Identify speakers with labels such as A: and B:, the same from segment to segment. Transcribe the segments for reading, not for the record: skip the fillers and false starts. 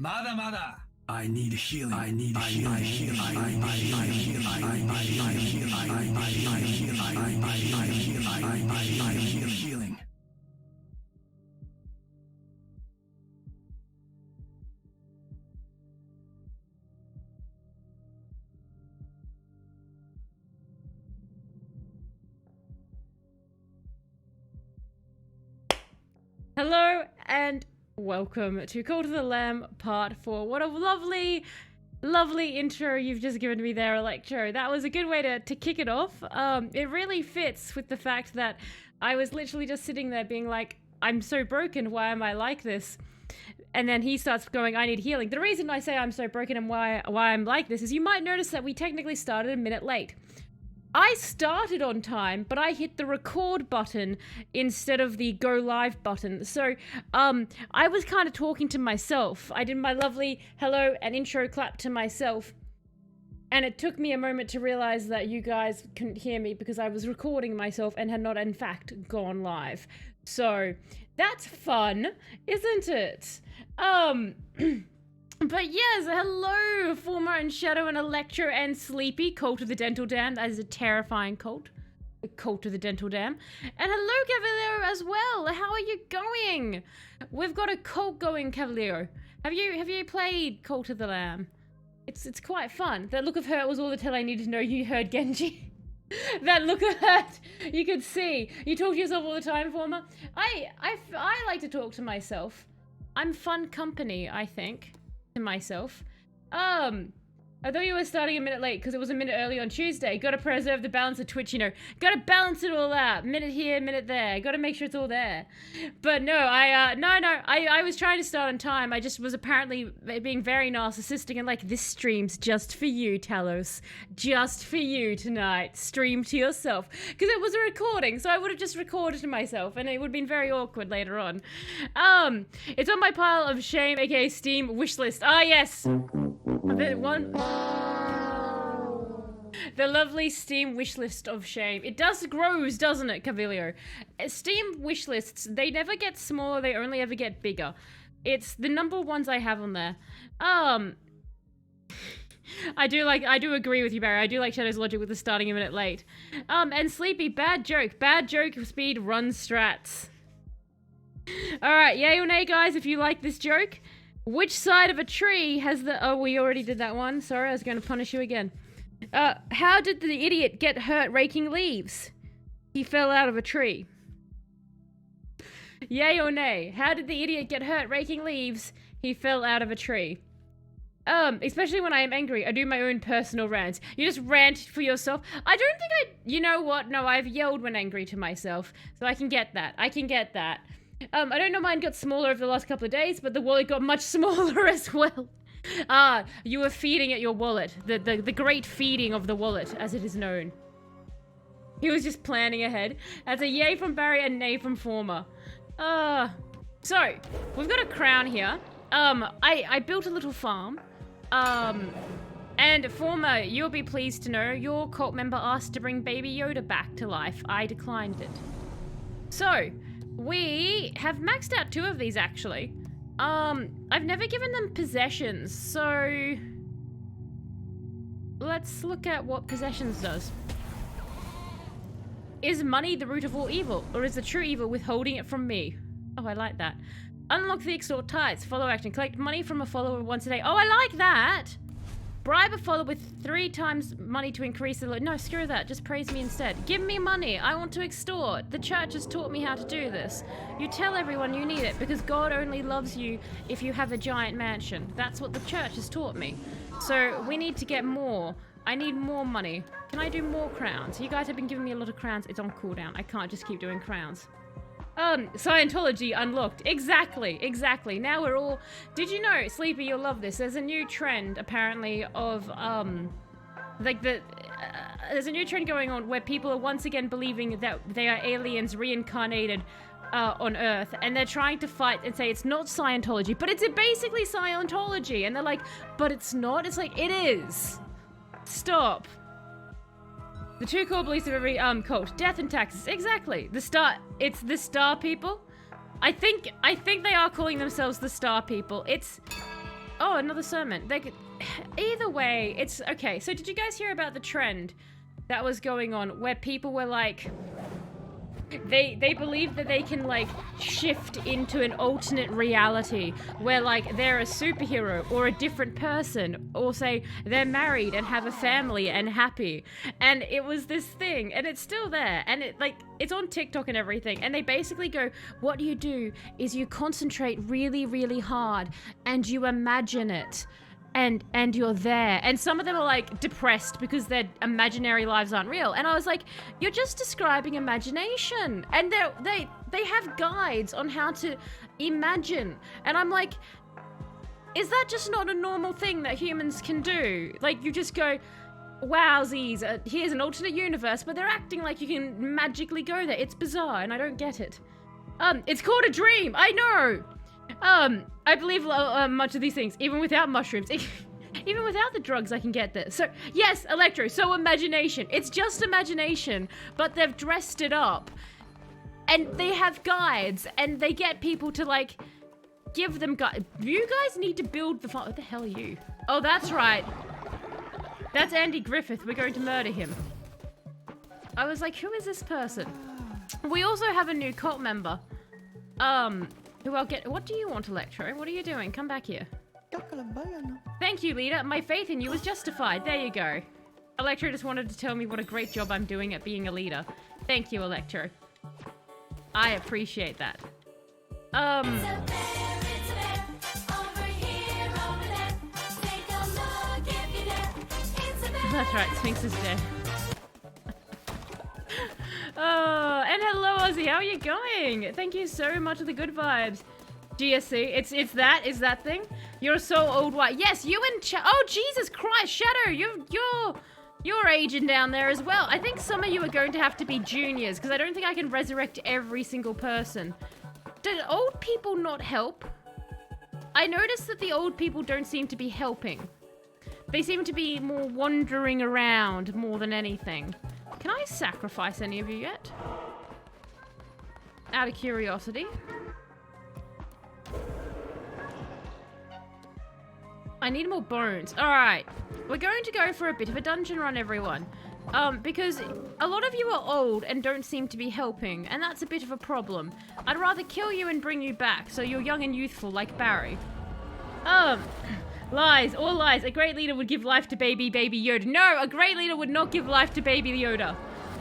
A: Mada mada. I need healing. I need healing. I need healing. I need healing. I need healing. I need healing.
B: Hello and welcome to Call to the Lamb Part 4. What a lovely, lovely intro you've just given me there, Electro. That was a good way to kick it off. It really fits with the fact that I was literally just sitting there being like, I'm so broken, why am I like this? And then he starts going, I need healing. The reason I say I'm so broken and why I'm like this is you might notice that we technically started a minute late. I started on time, but I hit the record button instead of the go live button. So, I was kind of talking to myself. I did my lovely hello and intro clap to myself. And it took me a moment to realize that you guys couldn't hear me because I was recording myself and had not, in fact, gone live. So, that's fun, isn't it? But yes, hello, Former and Shadow and Electro and Sleepy, Cult of the Dental Dam. That is a terrifying cult. The Cult of the Dental Dam. And hello, Cavaliero, as well. How are you going? We've got a cult going, Cavaliero. Have you played Cult of the Lamb? It's quite fun. That look of hurt was all the tell I needed to know you heard, Genji. That look of hurt, you could see. You talk to yourself all the time, Former. I like to talk to myself. I'm fun company, I think. To myself. I thought you were starting a minute late because it was a minute early on Tuesday. Gotta preserve the balance of Twitch, you know. Gotta balance it all out. Minute here, minute there. Gotta make sure it's all there. But no, I was trying to start on time. I just was apparently being very narcissistic and like, this stream's just for you, Talos. Just for you tonight. Stream to yourself. Because it was a recording, so I would have just recorded to myself and it would have been very awkward later on. It's on my pile of shame, aka Steam wishlist. Ah, yes. The lovely Steam wishlist of shame. It does grows, doesn't it, Cavilio? Steam wishlists, they never get smaller, they only ever get bigger. It's the number ones I have on there. I do agree with you, Barry. I do like Shadow's logic with the starting a minute late. And Sleepy, bad joke speed run strats. Alright, yay or nay, guys, if you like this joke. Which side of a tree has the... Oh, we already did that one. Sorry, I was going to punish you again. How did the idiot get hurt raking leaves? He fell out of a tree. Yay or nay? How did the idiot get hurt raking leaves? He fell out of a tree. Especially when I am angry, I do my own personal rants. You just rant for yourself. I don't think you know what? No, I've yelled when angry to myself. So I can get that. I don't know, mine got smaller over the last couple of days, but the wallet got much smaller as well. You were feeding at your wallet. The great feeding of the wallet, as it is known. He was just planning ahead. That's a yay from Barry and nay from Former. So, we've got a crown here. I built a little farm. And Former, you'll be pleased to know your cult member asked to bring Baby Yoda back to life. I declined it. So, we have maxed out 2 of these, actually. I've never given them possessions, so... Let's look at what possessions does. Is money the root of all evil, or is the true evil withholding it from me? Oh, I like that. Unlock the extort tithes, follow action, collect money from a follower once a day. Oh, I like that! Bribe a follower with 3 times money to increase the... No, screw that. Just praise me instead. Give me money. I want to extort. The church has taught me how to do this. You tell everyone you need it because God only loves you if you have a giant mansion. That's what the church has taught me. So we need to get more. I need more money. Can I do more crowns? You guys have been giving me a lot of crowns. It's on cooldown. I can't just keep doing crowns. Scientology unlocked. Exactly. Now we're all... Did you know, Sleepy, you'll love this. There's a new trend, apparently, of, there's a new trend going on where people are once again believing that they are aliens reincarnated on Earth, and they're trying to fight and say it's not Scientology, but it's basically Scientology, and they're like, but it's not? It's like, it is. Stop. The 2 core beliefs of every cult: death and taxes. Exactly. It's the star people. I think they are calling themselves the star people. Oh, another sermon. They could... Either way, it's... Okay, so did you guys hear about the trend that was going on where people were like... They believe that they can, like, shift into an alternate reality where, like, they're a superhero or a different person, or say they're married and have a family and happy. And it was this thing, and it's still there, and it, like, it's on TikTok and everything, and they basically go, what you do is you concentrate really, really hard and you imagine it. And you're there. And some of them are like depressed because their imaginary lives aren't real. And I was like, you're just describing imagination. And they have guides on how to imagine. And I'm like, is that just not a normal thing that humans can do? Like, you just go, wowsies, here's an alternate universe, but they're acting like you can magically go there. It's bizarre, and I don't get it. It's called a dream, I know! I believe much of these things, even without mushrooms. Even without the drugs, I can get this. So, yes, Electro, so imagination. It's just imagination, but they've dressed it up. And they have guides, and they get people to, like, give them guides. You guys need to build the farm. What the hell are you? Oh, that's right. That's Andy Griffith. We're going to murder him. I was like, who is this person? We also have a new cult member. Who I'll get. What do you want, Electro? What are you doing? Come back here. Thank you, leader. My faith in you was justified. There you go. Electro just wanted to tell me what a great job I'm doing at being a leader. Thank you, Electro. I appreciate that. That's right, Sphinx is dead. Oh, and hello, Ozzy. How are you going? Thank you so much for the good vibes. GSC, it's that thing. You're so old white. Yes, you and oh Jesus Christ, Shadow, you're aging down there as well. I think some of you are going to have to be juniors because I don't think I can resurrect every single person. Did old people not help? I noticed that the old people don't seem to be helping. They seem to be more wandering around more than anything. Can I sacrifice any of you yet? Out of curiosity. I need more bones. Alright. We're going to go for a bit of a dungeon run, everyone. Because a lot of you are old and don't seem to be helping, and that's a bit of a problem. I'd rather kill you and bring you back, so you're young and youthful like Barry. Lies, all lies. A great leader would give life to baby Yoda. No, a great leader would not give life to baby Yoda.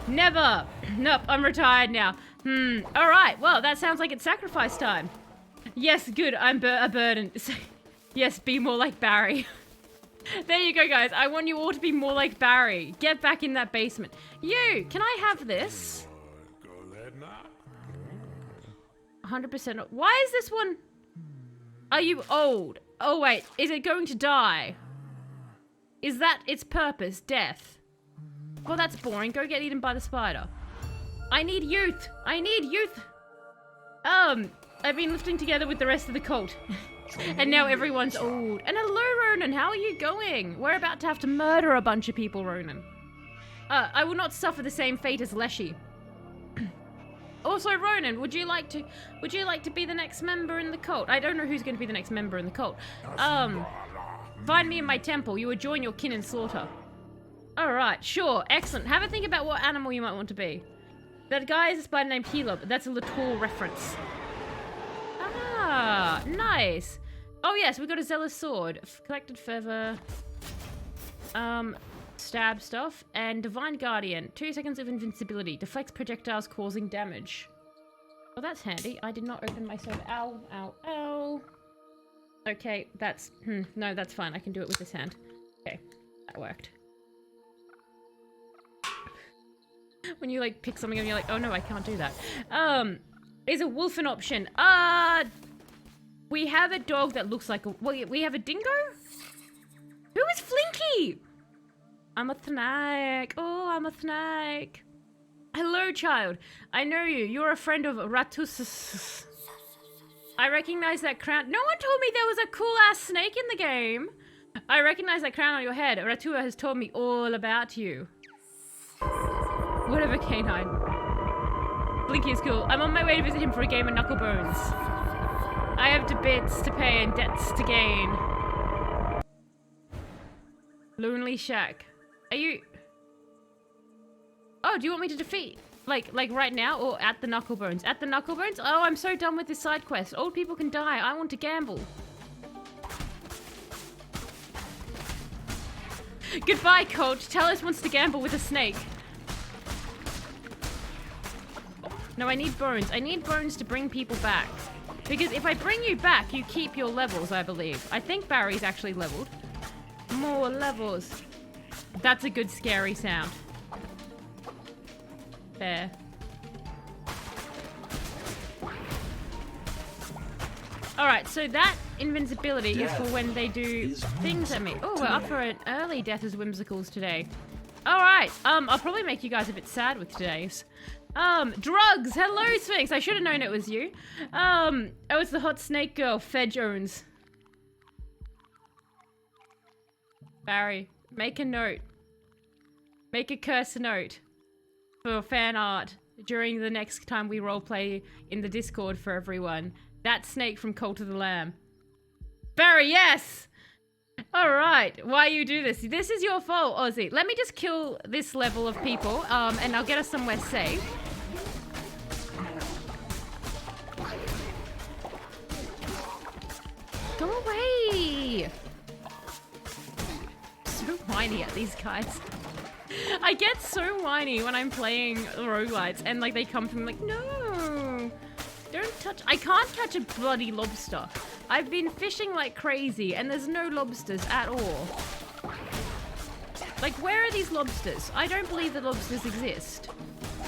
B: Never. Nope, I'm retired now. Alright, well, that sounds like it's sacrifice time. Yes, good, I'm a burden. Yes, be more like Barry. There you go, guys. I want you all to be more like Barry. Get back in that basement. You, can I have this? 100%. Why is this one? Are you old? Oh, wait. Is it going to die? Is that its purpose? Death? Well, that's boring. Go get eaten by the spider. I need youth. I need youth. I've been lifting together with the rest of the cult. And now everyone's old. And hello, Ronan. How are you going? We're about to have to murder a bunch of people, Ronan. I will not suffer the same fate as Leshy. Also, Ronan, would you like to be the next member in the cult? I don't know who's going to be the next member in the cult. Find me in my temple. You will join your kin in slaughter. Alright, sure. Excellent. Have a think about what animal you might want to be. That guy is a spider named Healer, but that's a Latour reference. Ah, nice. Oh yes, we got a zealous sword. Collected fervor. Stab stuff. And Divine Guardian. 2 seconds of invincibility. Deflects projectiles causing damage. Oh, that's handy. I did not open my sword. Ow, ow, ow. Okay, that's... no, that's fine. I can do it with this hand. Okay, that worked. When you, like, pick something and you're like, oh no, I can't do that. Is a wolf an option? We have a dog that looks like a... Well, we have a dingo? Who is Flinky? I'm a snake. Oh, I'm a snake. Hello, child. I know you. You're a friend of Ratus. I recognize that crown. No one told me there was a cool-ass snake in the game. I recognize that crown on your head. Ratua has told me all about you. Whatever, canine. Blinky is cool. I'm on my way to visit him for a game of Knucklebones. I have debits to pay and debts to gain. Lonely Shack. Are you... Oh, do you want me to defeat? Like right now or at the Knucklebones? At the Knucklebones? Oh, I'm so done with this side quest. Old people can die. I want to gamble. Goodbye, Colt. Talos wants to gamble with a snake. No, I need bones. I need bones to bring people back. Because if I bring you back, you keep your levels, I believe. I think Barry's actually leveled. More levels. That's a good scary sound. There. Alright, so that invincibility is for when they do things at me. Oh, we're up for an early Death is Whimsicals today. Alright, I'll probably make you guys a bit sad with today's. Drugs! Hello, Sphinx! I should have known it was you. Oh, it's the hot snake girl, Fed Jones. Barry, make a note. Make a curse note for fan art during the next time we roleplay in the Discord for everyone. That snake from Cult of the Lamb. Barry, yes! Alright, why you do this? This is your fault, Ozzy. Let me just kill this level of people, and I'll get us somewhere safe. Go away! So whiny at these guys. I get so whiny when I'm playing roguelites and like they come from like, no, don't touch. I can't catch a bloody lobster. I've been fishing like crazy and there's no lobsters at all. Like, where are these lobsters? I don't believe that lobsters exist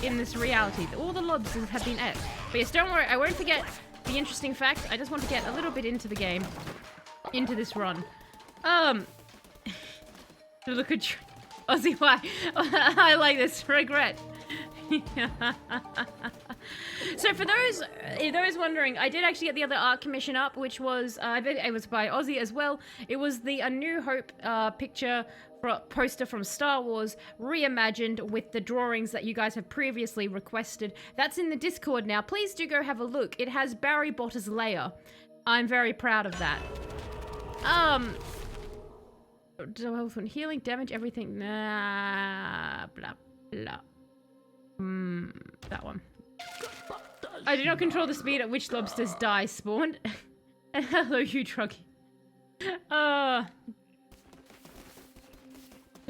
B: in this reality. All the lobsters have been ate. But yes, don't worry, I won't forget the interesting fact. I just want to get a little bit into the game, into this run. Look at Ozzy, why? I like this. Regret. So for those wondering, I did actually get the other art commission up, which was, it was by Ozzy as well. It was the A New Hope poster from Star Wars, reimagined with the drawings that you guys have previously requested. That's in the Discord now. Please do go have a look. It has Barry Bottas Leia. I'm very proud of that. Health and healing, damage, everything. Nah, blah, blah. That one. I do not control the speed at which lobsters die spawned. And hello, you druggie. Did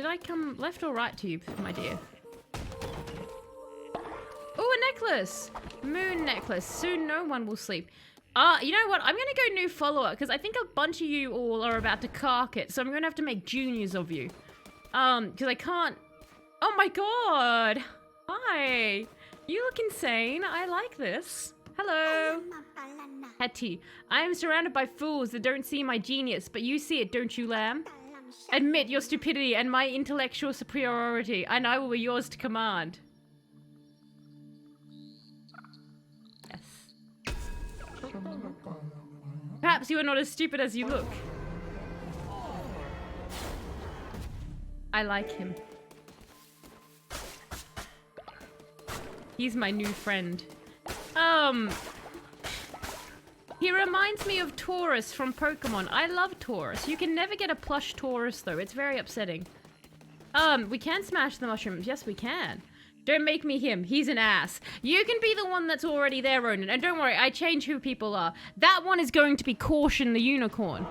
B: I come left or right to you, my dear? Oh, a necklace! Moon necklace. Soon no one will sleep. You know what? I'm gonna go new follower, because I think a bunch of you all are about to cark it, so I'm gonna have to make juniors of you. Because I can't... Oh my god! Hi! You look insane. I like this. Hello. Hetty. I am surrounded by fools that don't see my genius, but you see it, don't you, lamb? Admit your stupidity and my intellectual superiority, and I will be yours to command. Yes. Perhaps you are not as stupid as you look. I like him. He's my new friend. He reminds me of Taurus from Pokemon. I love Taurus. You can never get a plush Taurus, though. It's very upsetting. We can smash the mushrooms. Yes, we can. Don't make me him. He's an ass. You can be the one that's already there, Ronan. And don't worry, I change who people are. That one is going to be Caution the Unicorn.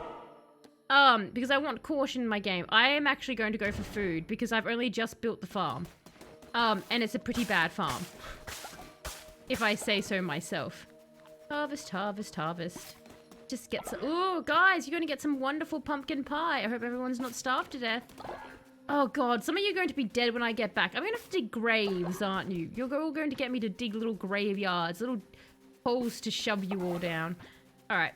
B: Because I want Caution in my game. I am actually going to go for food, because I've only just built the farm. And it's a pretty bad farm. If I say so myself. Harvest, harvest, harvest. Just get some... Ooh, guys, you're going to get some wonderful pumpkin pie. I hope everyone's not starved to death. Oh, God, some of you are going to be dead when I get back. I'm going to have to dig graves, aren't you? You're all going to get me to dig little graveyards, little holes to shove you all down. All right.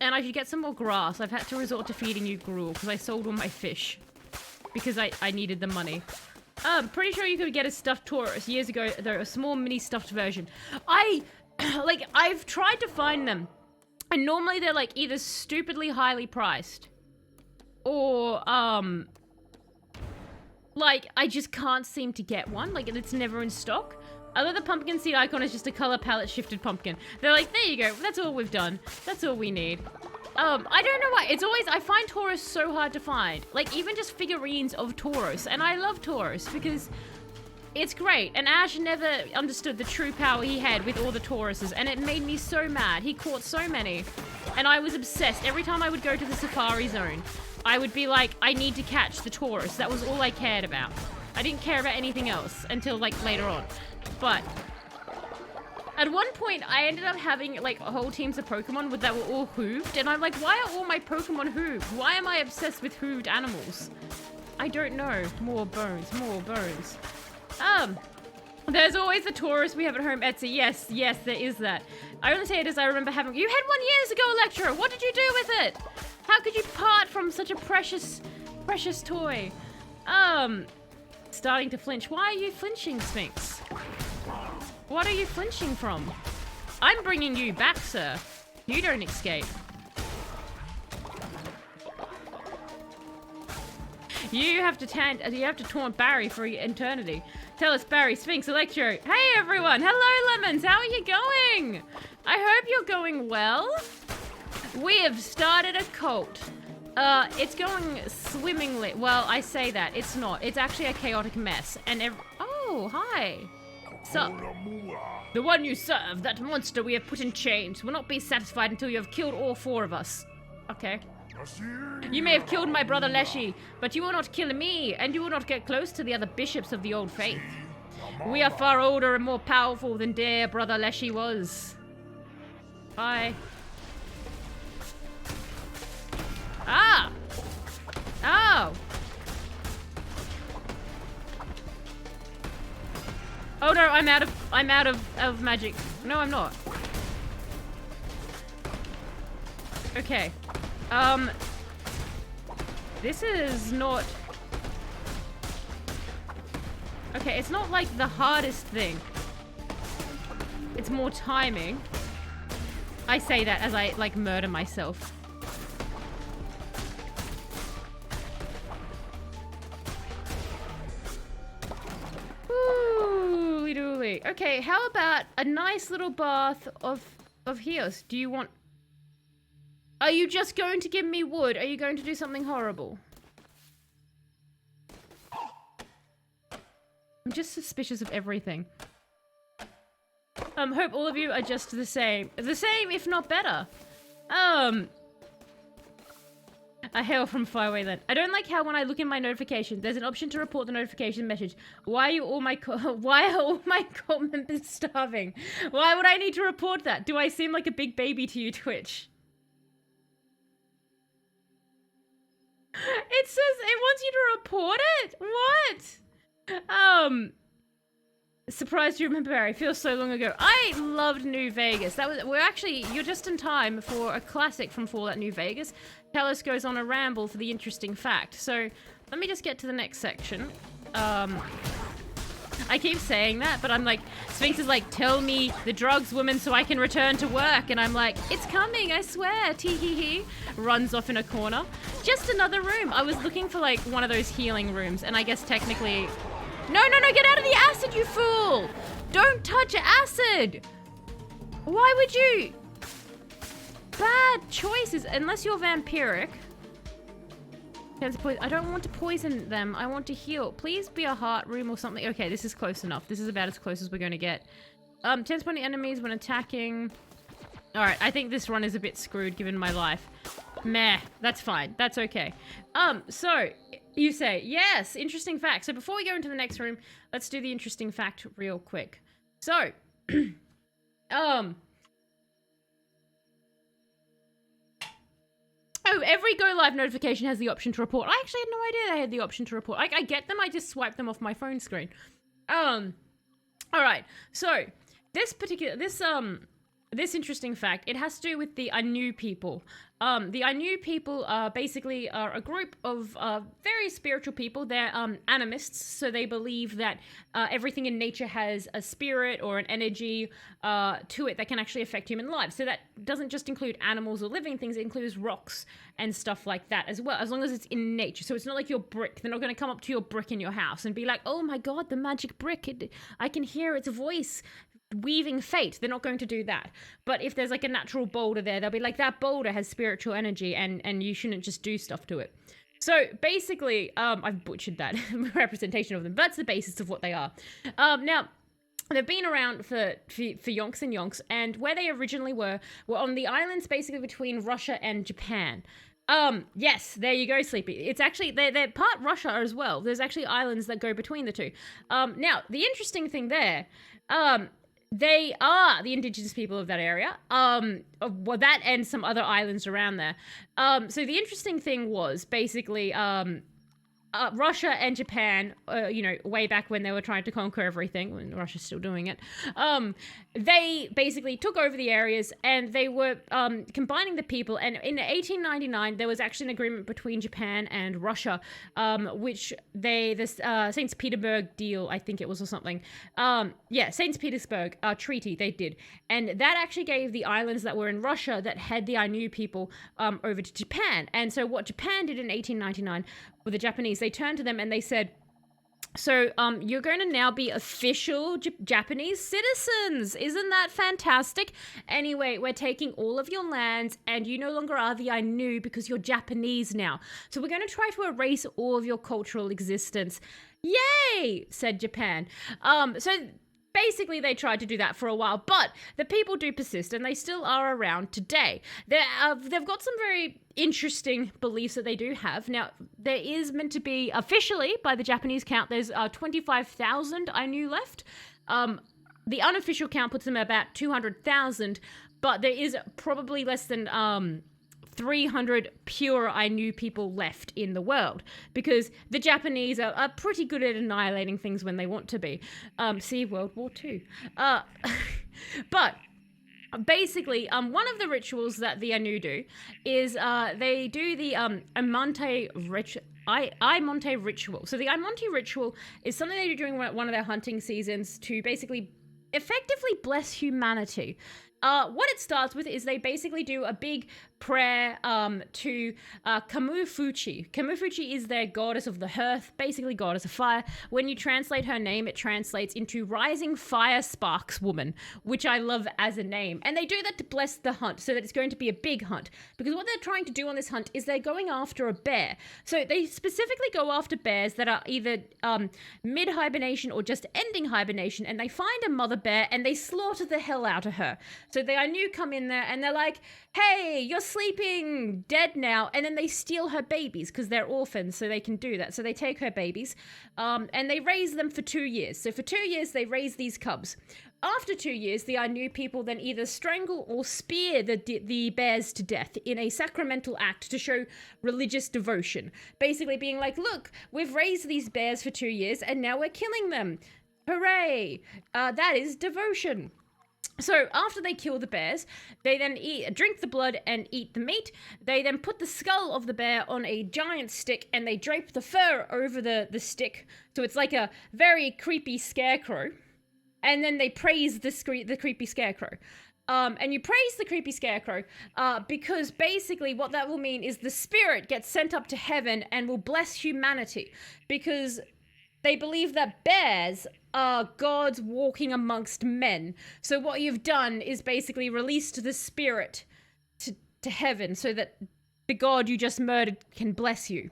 B: And I should get some more grass. I've had to resort to feeding you gruel because I sold all my fish. Because I needed the money. Pretty sure you could get a stuffed Taurus years ago, though, a small mini stuffed version. I've tried to find them, and normally they're, like, either stupidly highly priced, or, like, I just can't seem to get one, like, it's never in stock. Although the pumpkin seed icon is just a color palette shifted pumpkin. They're like, there you go, that's all we've done. That's all we need. I don't know why. It's always, I find Tauros so hard to find. Like, even just figurines of Tauros. And I love Tauros because it's great. And Ash never understood the true power he had with all the Tauruses. And it made me so mad. He caught so many. And I was obsessed. Every time I would go to the Safari Zone, I would be like, I need to catch the Taurus. That was all I cared about. I didn't care about anything else until, like, later on. But at one point, I ended up having, like, whole teams of Pokemon that were all hooved. And I'm like, why are all my Pokemon hooved? Why am I obsessed with hooved animals? I don't know. More bones, more bones. There's always the Taurus we have at home, Etsy. Yes, there is that. I only say it as I remember having... You had one years ago, Electro! What did you do with it? How could you part from such a precious toy? Starting to flinch. Why are you flinching, Sphinx? What are you flinching from? I'm bringing you back, sir. You don't escape. You have to taunt Barry for eternity. Tell us, Barry, Sphinx, Electro. Hey, everyone. Hello, Lemons. How are you going? I hope you're going well. We have started a cult. It's going swimmingly. Well, I say that. It's not. It's actually a chaotic mess. And oh, hi. So, the one you serve, that monster we have put in chains, will not be satisfied until you have killed all 4 of us. Okay. You may have killed my brother Leshy, but you will not kill me, and you will not get close to the other bishops of the old faith. We are far older and more powerful than dear brother Leshy was. Bye. Ah! Oh! Oh no, I'm out of magic. No, I'm not. Okay. This is not... Okay, it's not like the hardest thing. It's more timing. I say that as I, like, murder myself. Ooh, dooly. Okay, how about a nice little bath of heals? Do you want... Are you just going to give me wood? Are you going to do something horrible? I'm just suspicious of everything. Hope all of you are just the same. The same, if not better. A hail from faraway land. I don't like how when I look in my notifications, there's an option to report the notification message. Why are all my cult members starving? Why would I need to report that? Do I seem like a big baby to you, Twitch? It says it wants you to report it? What? Surprised you remember Barry. Feels so long ago. I loved New Vegas. You're just in time for a classic from Fallout New Vegas. Talos goes on a ramble for the interesting fact. So, let me just get to the next section. I keep saying that, but I'm like, Sphinx is like, tell me the drugs, woman, so I can return to work. And I'm like, it's coming, I swear. Tee-hee-hee. Runs off in a corner. Just another room. I was looking for like one of those healing rooms, and I guess technically... No, get out of the acid, you fool! Don't touch acid! Why would you? Bad choices, unless you're vampiric. I don't want to poison them. I want to heal. Please be a heart room or something. Okay, this is close enough. This is about as close as we're going to get. 10 20 enemies when attacking. Alright, I think this run is a bit screwed given my life. Meh, that's fine. That's okay. So, you say, yes, interesting fact. So before we go into the next room, let's do the interesting fact real quick. So, Oh, every go live notification has the option to report. I actually had no idea they had the option to report. I get them, I just swipe them off my phone screen. Alright, so this interesting fact, it has to do with the Anu people. The Anu people are basically a group of very spiritual people. They're animists, so they believe that everything in nature has a spirit or an energy to it that can actually affect human lives. So that doesn't just include animals or living things, it includes rocks and stuff like that as well, as long as it's in nature. So it's not like your brick. They're not going to come up to your brick in your house and be like, oh my god, the magic brick, I can hear its voice weaving fate, they're not going to do that. But if there's like a natural boulder there, they'll be like, that boulder has spiritual energy and you shouldn't just do stuff to it. So basically, I've butchered that representation of them, but that's the basis of what they are. Now, they've been around for yonks and yonks, and where they originally were on the islands basically between Russia and Japan. Yes, there you go, Sleepy. It's actually, they're part Russia as well. There's actually islands that go between the two. Now, the interesting thing there, they are the indigenous people of that area. Well, that and some other islands around there. So the interesting thing was basically, Russia and Japan, way back when they were trying to conquer everything, when Russia's still doing it, they basically took over the areas and they were combining the people. And in 1899, there was actually an agreement between Japan and Russia, which St. Petersburg deal, I think it was, or something. St. Petersburg treaty they did. And that actually gave the islands that were in Russia that had the Ainu people over to Japan. And so what Japan did in 1899 with the Japanese, they turned to them and they said, so you're going to now be official Japanese citizens. Isn't that fantastic? Anyway, we're taking all of your lands and you no longer are the Ainu because you're Japanese now. So we're going to try to erase all of your cultural existence. Yay, said Japan. So basically, they tried to do that for a while, but the people do persist, and they still are around today. They've got some very interesting beliefs that they do have. Now, there is meant to be, officially, by the Japanese count, there's 25,000 Ainu left. The unofficial count puts them at about 200,000, but there is probably less than 300 pure Ainu people left in the world, because the Japanese are pretty good at annihilating things when they want to be. See World War II. But basically, one of the rituals that the Ainu do is they do the Imonte ritual. So the Imonte ritual is something they do during one of their hunting seasons to basically effectively bless humanity. What it starts with is they basically do a big prayer to Kamufuchi. Kamufuchi is their goddess of the hearth, basically goddess of fire. When you translate her name, it translates into Rising Fire Sparks Woman, which I love as a name. And they do that to bless the hunt, so that it's going to be a big hunt. Because what they're trying to do on this hunt is they're going after a bear. So they specifically go after bears that are either mid-hibernation or just ending hibernation, and they find a mother bear and they slaughter the hell out of her. So the Ainu come in there and they're like, hey, you're sleeping, dead now. And then they steal her babies because they're orphans, so they can do that. So they take her babies and they raise them for 2 years. So for 2 years, they raise these cubs. After 2 years, the Ainu people then either strangle or spear the bears to death in a sacramental act to show religious devotion. Basically being like, look, we've raised these bears for 2 years and now we're killing them. Hooray! That is devotion. So after they kill the bears, they then drink the blood and eat the meat. They then put the skull of the bear on a giant stick and they drape the fur over the stick. So it's like a very creepy scarecrow. And then they praise the creepy scarecrow. And you praise the creepy scarecrow because basically what that will mean is the spirit gets sent up to heaven and will bless humanity. Because they believe that bears are gods walking amongst men. So what you've done is basically released the spirit to heaven so that the god you just murdered can bless you.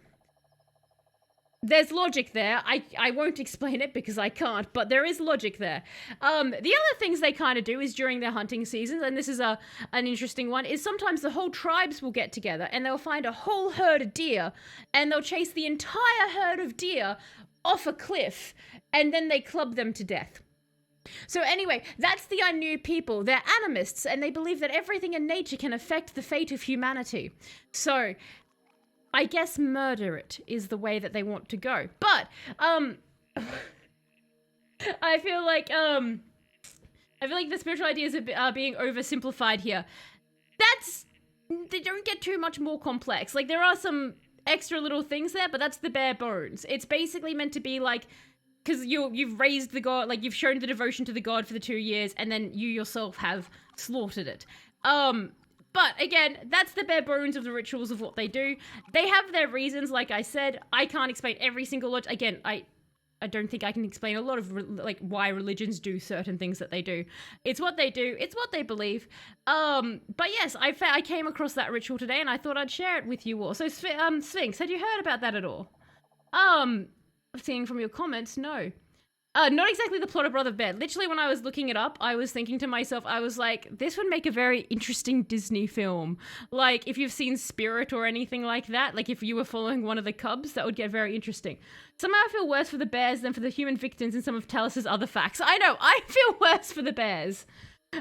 B: There's logic there. I won't explain it because I can't, but there is logic there. The other things they kind of do is during their hunting seasons, and this is an interesting one, is sometimes the whole tribes will get together and they'll find a whole herd of deer and they'll chase the entire herd of deer off a cliff, and then they club them to death. So anyway, that's the Ainu people. They're animists, and they believe that everything in nature can affect the fate of humanity. So I guess murder it is the way that they want to go. But I feel like the spiritual ideas are being oversimplified here. They don't get too much more complex. Like, there are some extra little things there, but that's the bare bones. It's basically meant to be like, because you've raised the god, like you've shown the devotion to the god for the 2 years, and then you yourself have slaughtered it. But again, that's the bare bones of the rituals of what they do. They have their reasons, like I said. I can't explain every single logic. Again, I don't think I can explain a lot of like why religions do certain things that they do. It's what they do. It's what they believe. But yes, I came across that ritual today, and I thought I'd share it with you all. So, Sphinx, had you heard about that at all? Seeing from your comments, no. Not exactly the plot of Brother Bear. Literally, when I was looking it up, I was thinking to myself, I was like, this would make a very interesting Disney film. Like, if you've seen Spirit or anything like that, like if you were following one of the cubs, that would get very interesting. Somehow I feel worse for the bears than for the human victims in some of Talus's other facts. I know, I feel worse for the bears.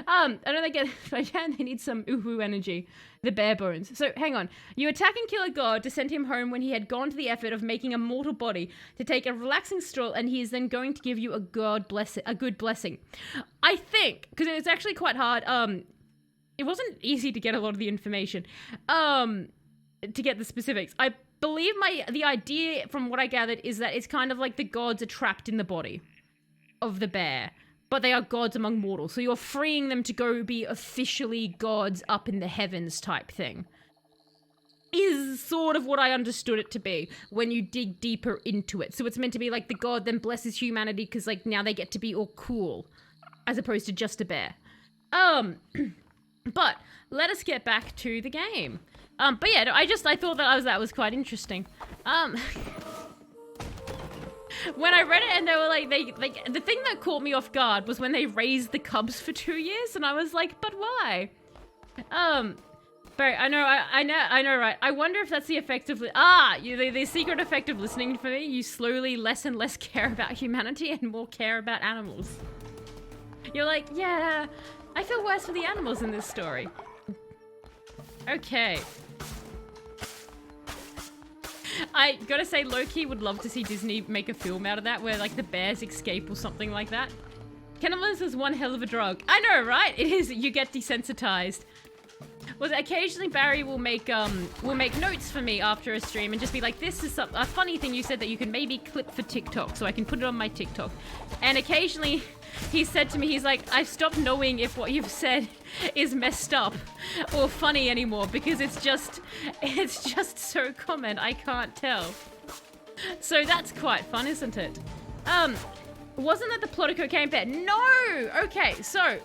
B: I know they get, they need some uhu energy, the bare bones. So, hang on. You attack and kill a god to send him home when he had gone to the effort of making a mortal body to take a relaxing stroll, and he is then going to give you a good blessing. I think, because it's actually quite hard, it wasn't easy to get a lot of the information, to get the specifics. I believe the idea, from what I gathered, is that it's kind of like the gods are trapped in the body of the bear. But they are gods among mortals, so you're freeing them to go be officially gods up in the heavens type thing. Is sort of what I understood it to be when you dig deeper into it. So it's meant to be like the god then blesses humanity because like now they get to be all cool, as opposed to just a bear. But let us get back to the game. But yeah, I thought that was quite interesting. When I read it and they were like, the thing that caught me off guard was when they raised the cubs for 2 years, and I was like, but why? Barry, I know, right? I wonder if that's the effect of, the secret effect of listening for me. You slowly less and less care about humanity and more care about animals. You're like, yeah, I feel worse for the animals in this story. Okay. I gotta say, low-key would love to see Disney make a film out of that where, like, the bears escape or something like that. Cannibalism is one hell of a drug. I know, right? It is. You get desensitized. Well, occasionally Barry will make notes for me after a stream and just be like, this is a funny thing you said that you can maybe clip for TikTok, so I can put it on my TikTok. And occasionally he said to me, he's like, I've stopped knowing if what you've said is messed up or funny anymore because it's just so common, I can't tell. So that's quite fun, isn't it? Wasn't that the plot of Cocaine Bear? No! Okay, so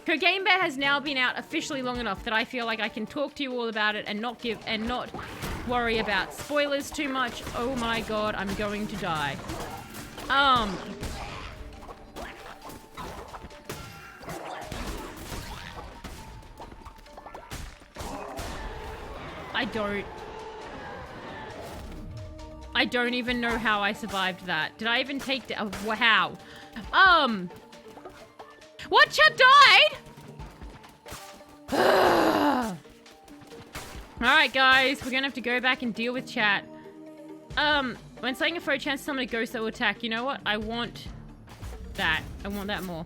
B: Cocaine Bear has now been out officially long enough that I feel like I can talk to you all about it and not worry about spoilers too much. Oh my god, I'm going to die. I don't even know how I survived that. Did I even take wow. What? Chat died? Alright guys, we're gonna have to go back and deal with chat. When saying a foe chance to summon a ghost that will attack, you know what? I want that. I want that more.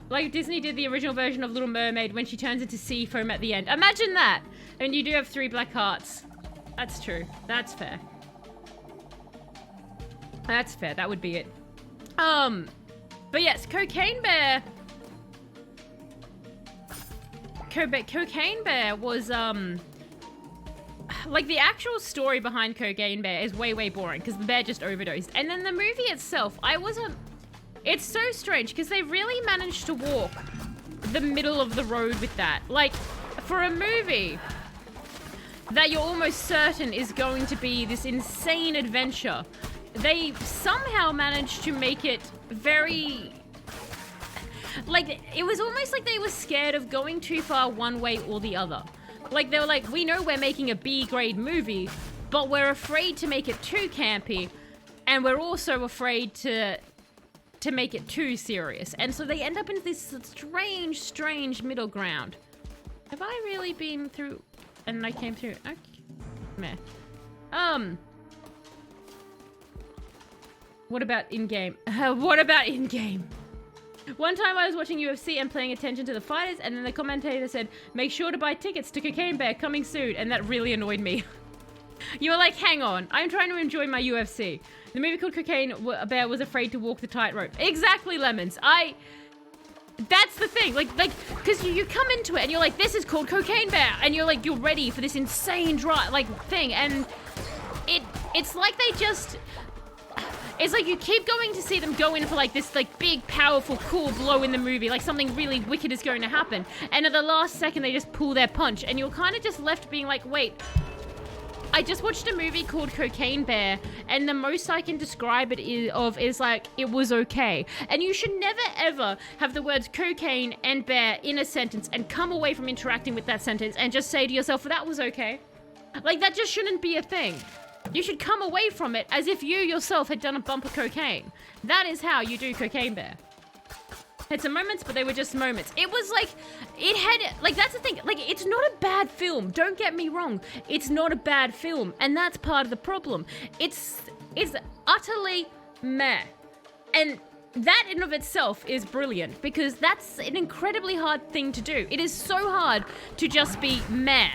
B: Like Disney did the original version of Little Mermaid when she turns into sea foam at the end. Imagine that! And you do have 3 black hearts. That's true. That's fair. That's fair. That would be it. But yes, Cocaine Bear. Cocaine Bear was, like, the actual story behind Cocaine Bear is way, way boring because the bear just overdosed. And then the movie itself, it's so strange because they really managed to walk the middle of the road with that. Like, for a movie that you're almost certain is going to be this insane adventure, they somehow managed to make it very... Like, it was almost like they were scared of going too far one way or the other. Like, they were like, we know we're making a B-grade movie, but we're afraid to make it too campy, and we're also afraid to make it too serious. And so they end up in this strange middle ground. Have I really been through... And I came through... Okay. Meh. What about in-game? What about in-game? One time I was watching UFC and paying attention to the fighters, and then the commentator said, make sure to buy tickets to Cocaine Bear coming soon, and that really annoyed me. You were like, hang on, I'm trying to enjoy my UFC. The movie called Cocaine Bear was afraid to walk the tightrope. Exactly, Lemons. That's the thing, like, because you come into it and you're like, this is called Cocaine Bear, and you're like, you're ready for this insane thing, and it's like they just... It's like you keep going to see them go in for like this like big, powerful, cool blow in the movie, like something really wicked is going to happen. And at the last second, they just pull their punch. And you're kind of just left being like, wait, I just watched a movie called Cocaine Bear, and the most I can describe it is like, it was okay. And you should never ever have the words cocaine and bear in a sentence and come away from interacting with that sentence and just say to yourself, well, that was okay. Like, that just shouldn't be a thing. You should come away from it as if you yourself had done a bump of cocaine. That is how you do Cocaine Bear. Had some moments, but they were just moments. It was like, it had, like, that's the thing. Like, it's not a bad film. Don't get me wrong. It's not a bad film. And that's part of the problem. It's utterly meh. And that in of itself is brilliant because that's an incredibly hard thing to do. It is so hard to just be meh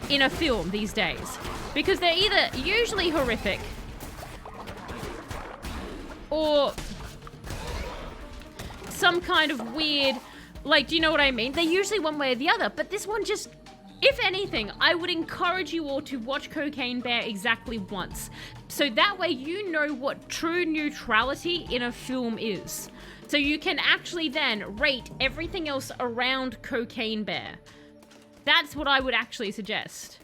B: in a film these days because they're either usually horrific or some kind of weird, like, do you know what I mean? They're usually one way or the other, but this one just, if anything, I would encourage you all to watch Cocaine Bear exactly once. So that way you know what true neutrality in a film is. So you can actually then rate everything else around Cocaine Bear. That's what I would actually suggest.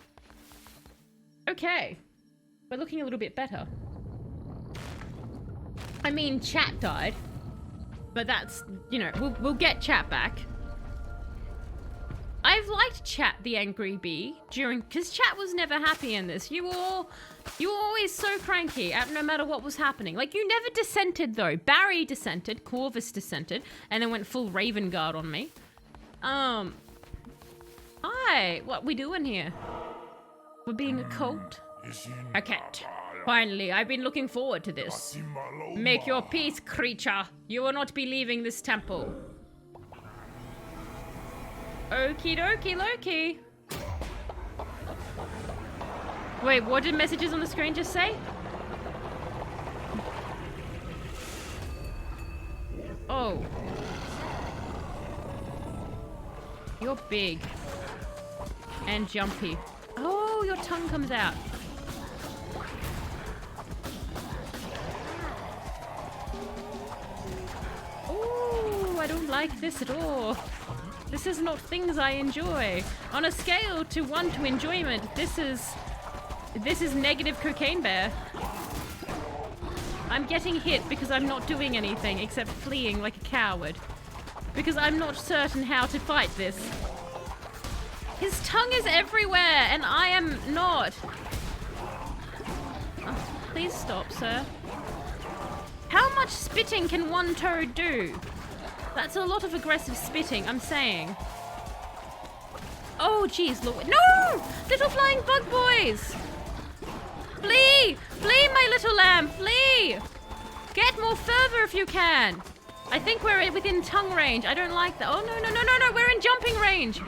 B: Okay. We're looking a little bit better. I mean, chat died. But that's, you know, we'll get chat back. I've liked Chat the Angry Bee because Chat was never happy in this. You were always so cranky no matter what was happening. Like, you never dissented though. Barry dissented, Corvus dissented, and then went full Raven Guard on me. Hi, what we doing here? We're being a cult? Heket. Finally, I've been looking forward to this. Make your peace, creature. You will not be leaving this temple. Okie dokie Loki. Wait, what did messages on the screen just say? Oh. You're big. And jumpy. Oh, your tongue comes out. Oh, I don't like this at all. This is not things I enjoy. On a scale to 1 to enjoyment, this is negative Cocaine Bear. I'm getting hit because I'm not doing anything except fleeing like a coward. Because I'm not certain how to fight this. His tongue is everywhere, and I am not. Oh, please stop, sir. How much spitting can one toad do? That's a lot of aggressive spitting, I'm saying. Oh, jeez, look. No! Little flying bug boys! Flee! Flee, my little lamb, flee! Get more further if you can. I think we're within tongue range. I don't like that. Oh, no, we're in jumping range.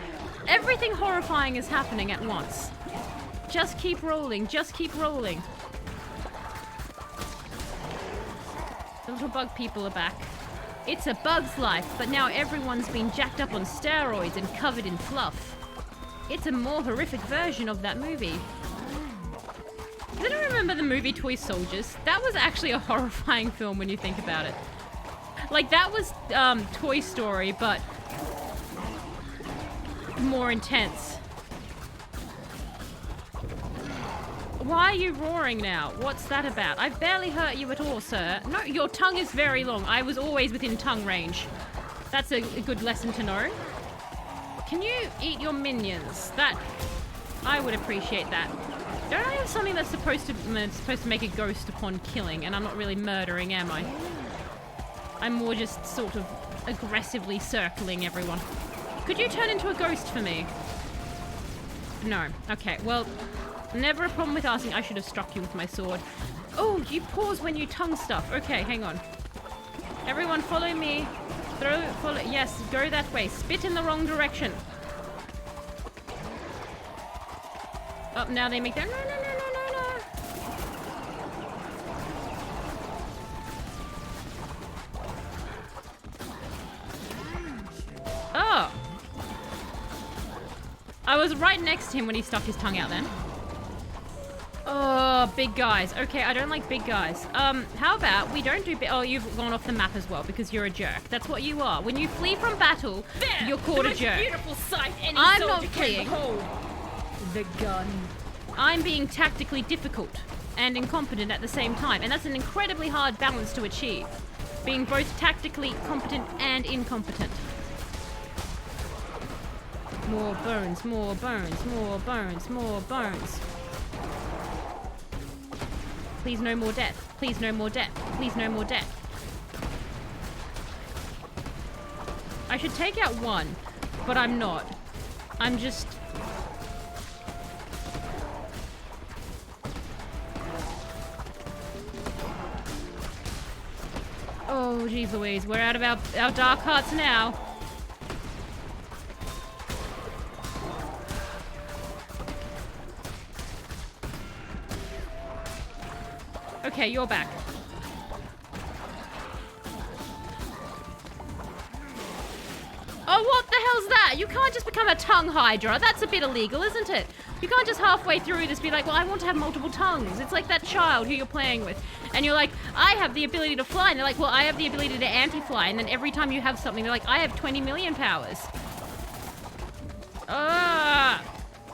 B: Everything horrifying is happening at once. Just keep rolling, just keep rolling. The little bug people are back. It's a bug's life, but now everyone's been jacked up on steroids and covered in fluff. It's a more horrific version of that movie. Does anyone remember the movie Toy Soldiers? That was actually a horrifying film when you think about it. Like, that was Toy Story, but more intense. Why are you roaring now? What's that about? I've barely hurt you at all, sir. No, your tongue is very long. I was always within tongue range. That's a good lesson to know. Can you eat your minions? That, I would appreciate that. Don't I have something that's supposed to make a ghost upon killing, and I'm not really murdering, am I? I'm more just sort of aggressively circling everyone. Could you turn into a ghost for me? No. Okay, well, never a problem with asking. I should have struck you with my sword. Oh, you pause when you tongue stuff. Okay, hang on. Everyone follow me. Follow, yes, go that way. Spit in the wrong direction. Oh, now they make their, no. Oh. I was right next to him when he stuck his tongue out then. Oh, big guys. Okay, I don't like big guys. How about we don't do oh, you've gone off the map as well because you're a jerk. That's what you are. When you flee from battle, you're called a jerk.
C: Beautiful sight any
B: I'm not
C: soldier can
B: fleeing.
C: behold. The gun.
B: I'm being tactically difficult and incompetent at the same time, and that's an incredibly hard balance to achieve. Being both tactically competent and incompetent. More bones, more bones, more bones, more bones. Please no more death. Please no more death. Please no more death. I should take out one, but I'm not. I'm just... Oh, geez Louise. We're out of our dark hearts now. Okay, you're back. Oh, what the hell's that? You can't just become a tongue hydra. That's a bit illegal, isn't it? You can't just halfway through this be like, well, I want to have multiple tongues. It's like that child who you're playing with. And you're like, I have the ability to fly. And they're like, well, I have the ability to anti-fly. And then every time you have something, they're like, I have 20 million powers.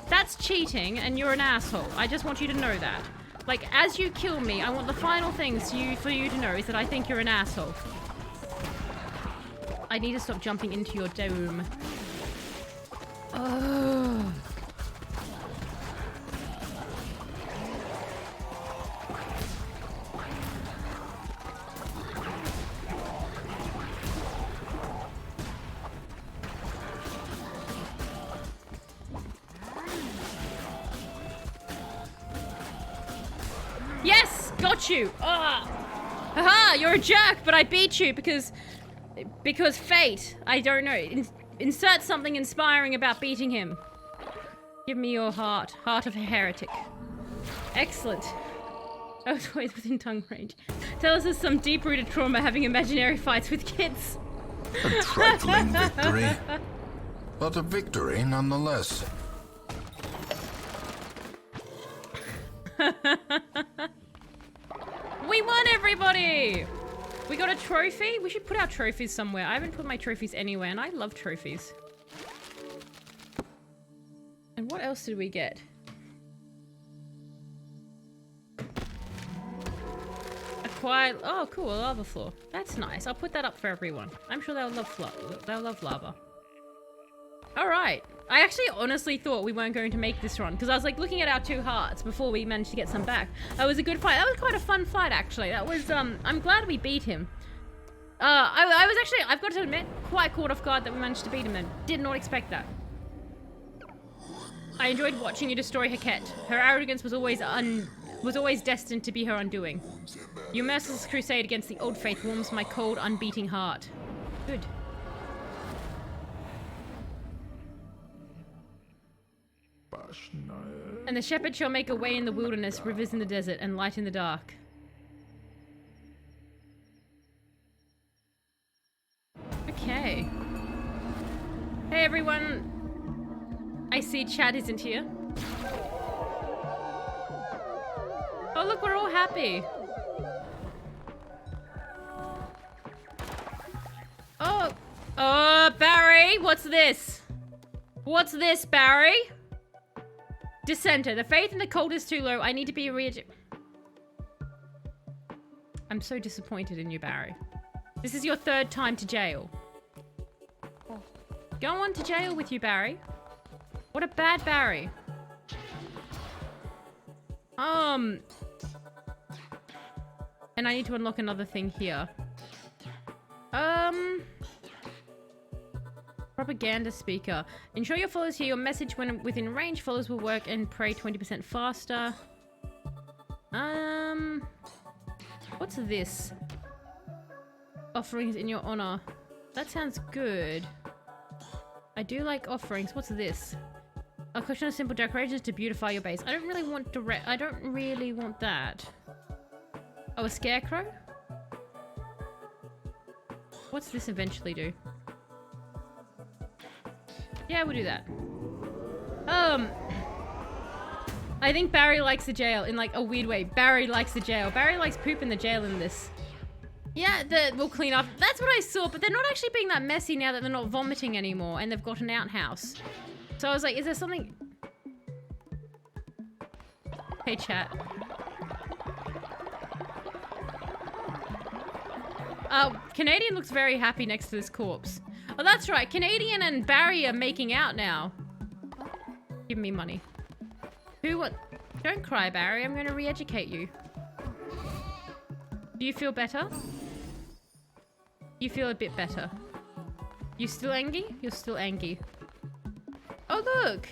B: That's cheating, and you're an asshole. I just want you to know that. Like, as you kill me, I want the final things for you to know is that I think you're an asshole. I need to stop jumping into your dome. Oh. Yes! Got you! Haha! You're a jerk, but I beat you because fate. I don't know. Insert something inspiring about beating him. Give me your heart. Heart of a heretic. Excellent. I was always within tongue range. Tell us there's some deep-rooted trauma having imaginary fights with kids.
D: A trifling victory, but a victory nonetheless.
B: We won, everybody! We got a trophy? We should put our trophies somewhere. I haven't put my trophies anywhere, and I love trophies. And what else did we get? Acquired... Oh, cool, a lava floor. That's nice. I'll put that up for everyone. I'm sure they'll love lava. Alright. I actually honestly thought we weren't going to make this run, because I was like looking at our 2 hearts before we managed to get some back. That was a good fight. That was quite a fun fight, actually. That was, I'm glad we beat him. I was actually, I've got to admit, quite caught off guard that we managed to beat him and did not expect that. I enjoyed watching you destroy Heket. Her arrogance was always destined to be her undoing. Your merciless crusade against the old faith warms my cold, unbeating heart. Good. And the shepherd shall make a way in the wilderness, rivers in the desert, and light in the dark. Okay. Hey everyone. I see Chad isn't here. Oh look, we're all happy. Oh. Oh, Barry, what's this? What's this, Barry? Dissenter. The faith in the cult is too low. I need to be I'm so disappointed in you, Barry. This is your 3rd time to jail. Go on to jail with you, Barry. What a bad Barry. And I need to unlock another thing here. Propaganda speaker. Ensure your followers hear your message when within range. Followers will work and pray 20% faster. What's this? Offerings in your honor. That sounds good. I do like offerings. What's this? A collection of simple decorations to beautify your base. I don't really want that. Oh, a scarecrow? What's this eventually do? Yeah, we'll do that. I think Barry likes the jail in like a weird way. Barry likes the jail. Barry likes poop in the jail in this. Yeah, we'll clean up. That's what I saw, but they're not actually being that messy now that they're not vomiting anymore and they've got an outhouse. So I was like, is there something... Hey, chat. Canadian looks very happy next to this corpse. Oh, that's right. Canadian and Barry are making out now. Give me money. Who what? Don't cry, Barry. I'm going to re-educate you. Do you feel better? You feel a bit better. You still angry? You're still angry. Oh, look.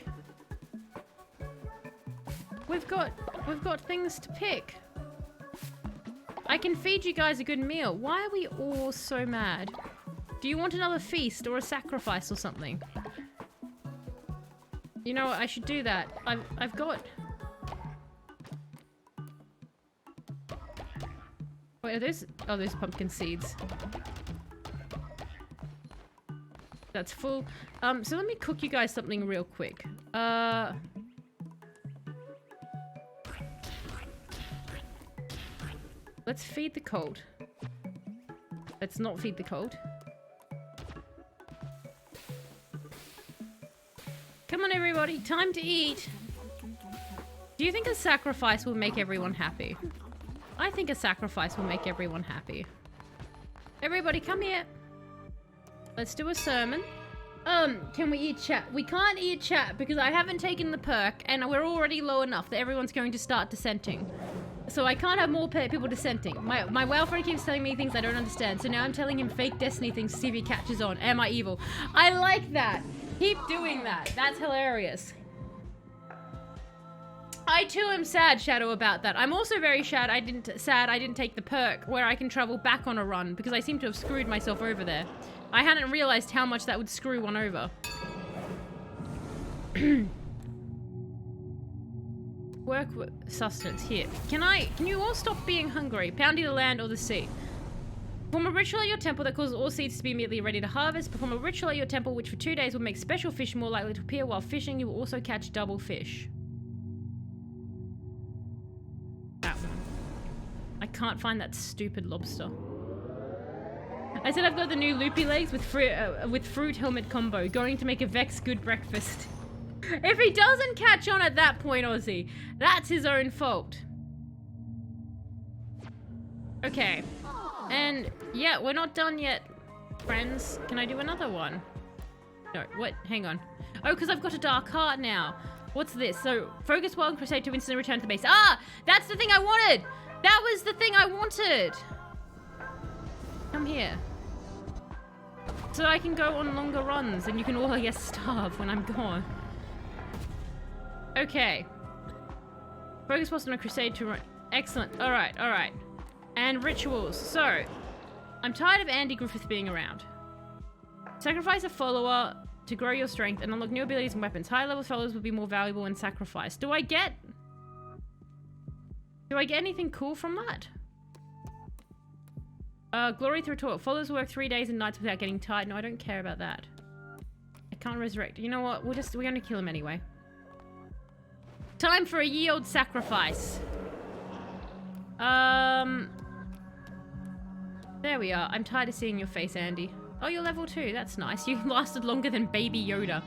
B: We've got things to pick. I can feed you guys a good meal. Why are we all so mad? Do you want another feast or a sacrifice or something? You know what? I should do that. I've got... Wait, are those... Oh, those pumpkin seeds. That's full. So let me cook you guys something real quick. Let's feed the cold. Let's not feed the cold. Come on, everybody. Time to eat. Do you think a sacrifice will make everyone happy? I think a sacrifice will make everyone happy. Everybody, come here. Let's do a sermon. Can we eat chat? We can't eat chat because I haven't taken the perk and we're already low enough that everyone's going to start dissenting. So I can't have more people dissenting. My whale friend keeps telling me things I don't understand. So now I'm telling him fake Destiny things to see if he catches on. Am I evil? I like that. Keep doing that. That's hilarious. I too am sad, Shadow, about that. I'm also very sad I didn't take the perk where I can travel back on a run because I seem to have screwed myself over there. I hadn't realized how much that would screw one over. Work with sustenance here. Can you all stop being hungry? Pounding the land or the sea. Perform a ritual at your temple that causes all seeds to be immediately ready to harvest. Perform a ritual at your temple which for 2 days will make special fish more likely to appear. While fishing, you will also catch double fish. That one. I can't find that stupid lobster. I said I've got the new loopy legs with fruit helmet combo. Going to make a Vex good breakfast. If he doesn't catch on at that point, Aussie, that's his own fault. Okay. And yeah, we're not done yet, friends. Can I do another one? No, what? Hang on. Oh, because I've got a dark heart now. What's this? So, focus while on crusade to instantly return to the base. Ah! That's the thing I wanted! That was the thing I wanted! Come here. So I can go on longer runs and you can all, I guess, starve when I'm gone. Okay. Focus post on a crusade to run. Excellent. Alright, alright. And rituals. So, I'm tired of Andy Griffith being around. Sacrifice a follower to grow your strength and unlock new abilities and weapons. High level followers will be more valuable when sacrificed. Do I get anything cool from that? Glory through talk. Followers work 3 days and nights without getting tired. No, I don't care about that. I can't resurrect. You know what? We're gonna kill him anyway. Time for a ye-old sacrifice. There we are. I'm tired of seeing your face, Andy. Oh, you're level 2. That's nice. You lasted longer than Baby Yoda.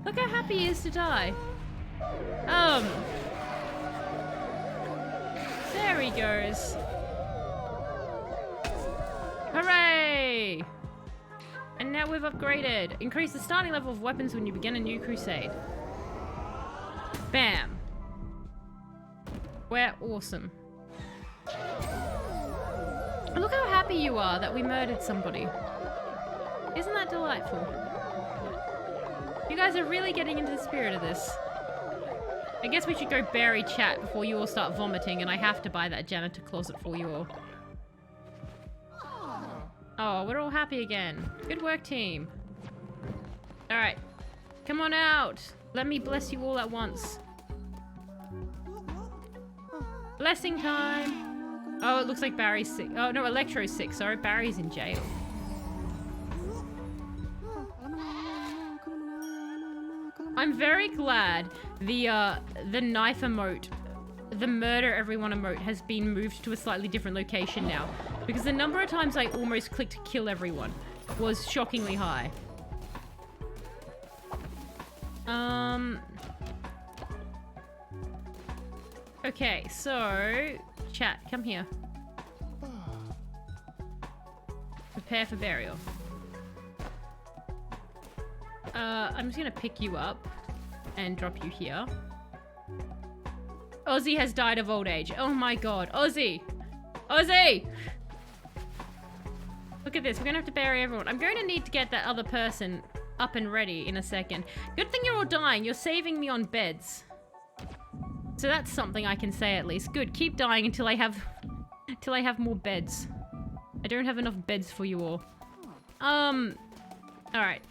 B: Look how happy he is to die. There he goes. Hooray! And now we've upgraded. Increase the starting level of weapons when you begin a new crusade. Bam. We're awesome. Look how happy you are that we murdered somebody. Isn't that delightful? You guys are really getting into the spirit of this. I guess we should go bury chat before you all start vomiting and I have to buy that janitor closet for you all. Oh, we're all happy again. Good work, team. Alright. Come on out. Let me bless you all at once. Blessing time. Oh, it looks like Barry's sick. Oh, no, Electro's sick. Sorry, Barry's in jail. I'm very glad the knife emote, the murder everyone emote has been moved to a slightly different location now. Because the number of times I almost clicked kill everyone was shockingly high. Okay, so chat, come here. Prepare for burial. I'm just gonna pick you up and drop you here. Ozzy has died of old age. Oh my god, Ozzy! Ozzy! Look at this, we're gonna have to bury everyone. I'm going to need to get that other person up and ready in a second. Good thing you're all dying. You're saving me on beds. So that's something I can say at least. Good, keep dying until I have more beds. I don't have enough beds for you all. Alright.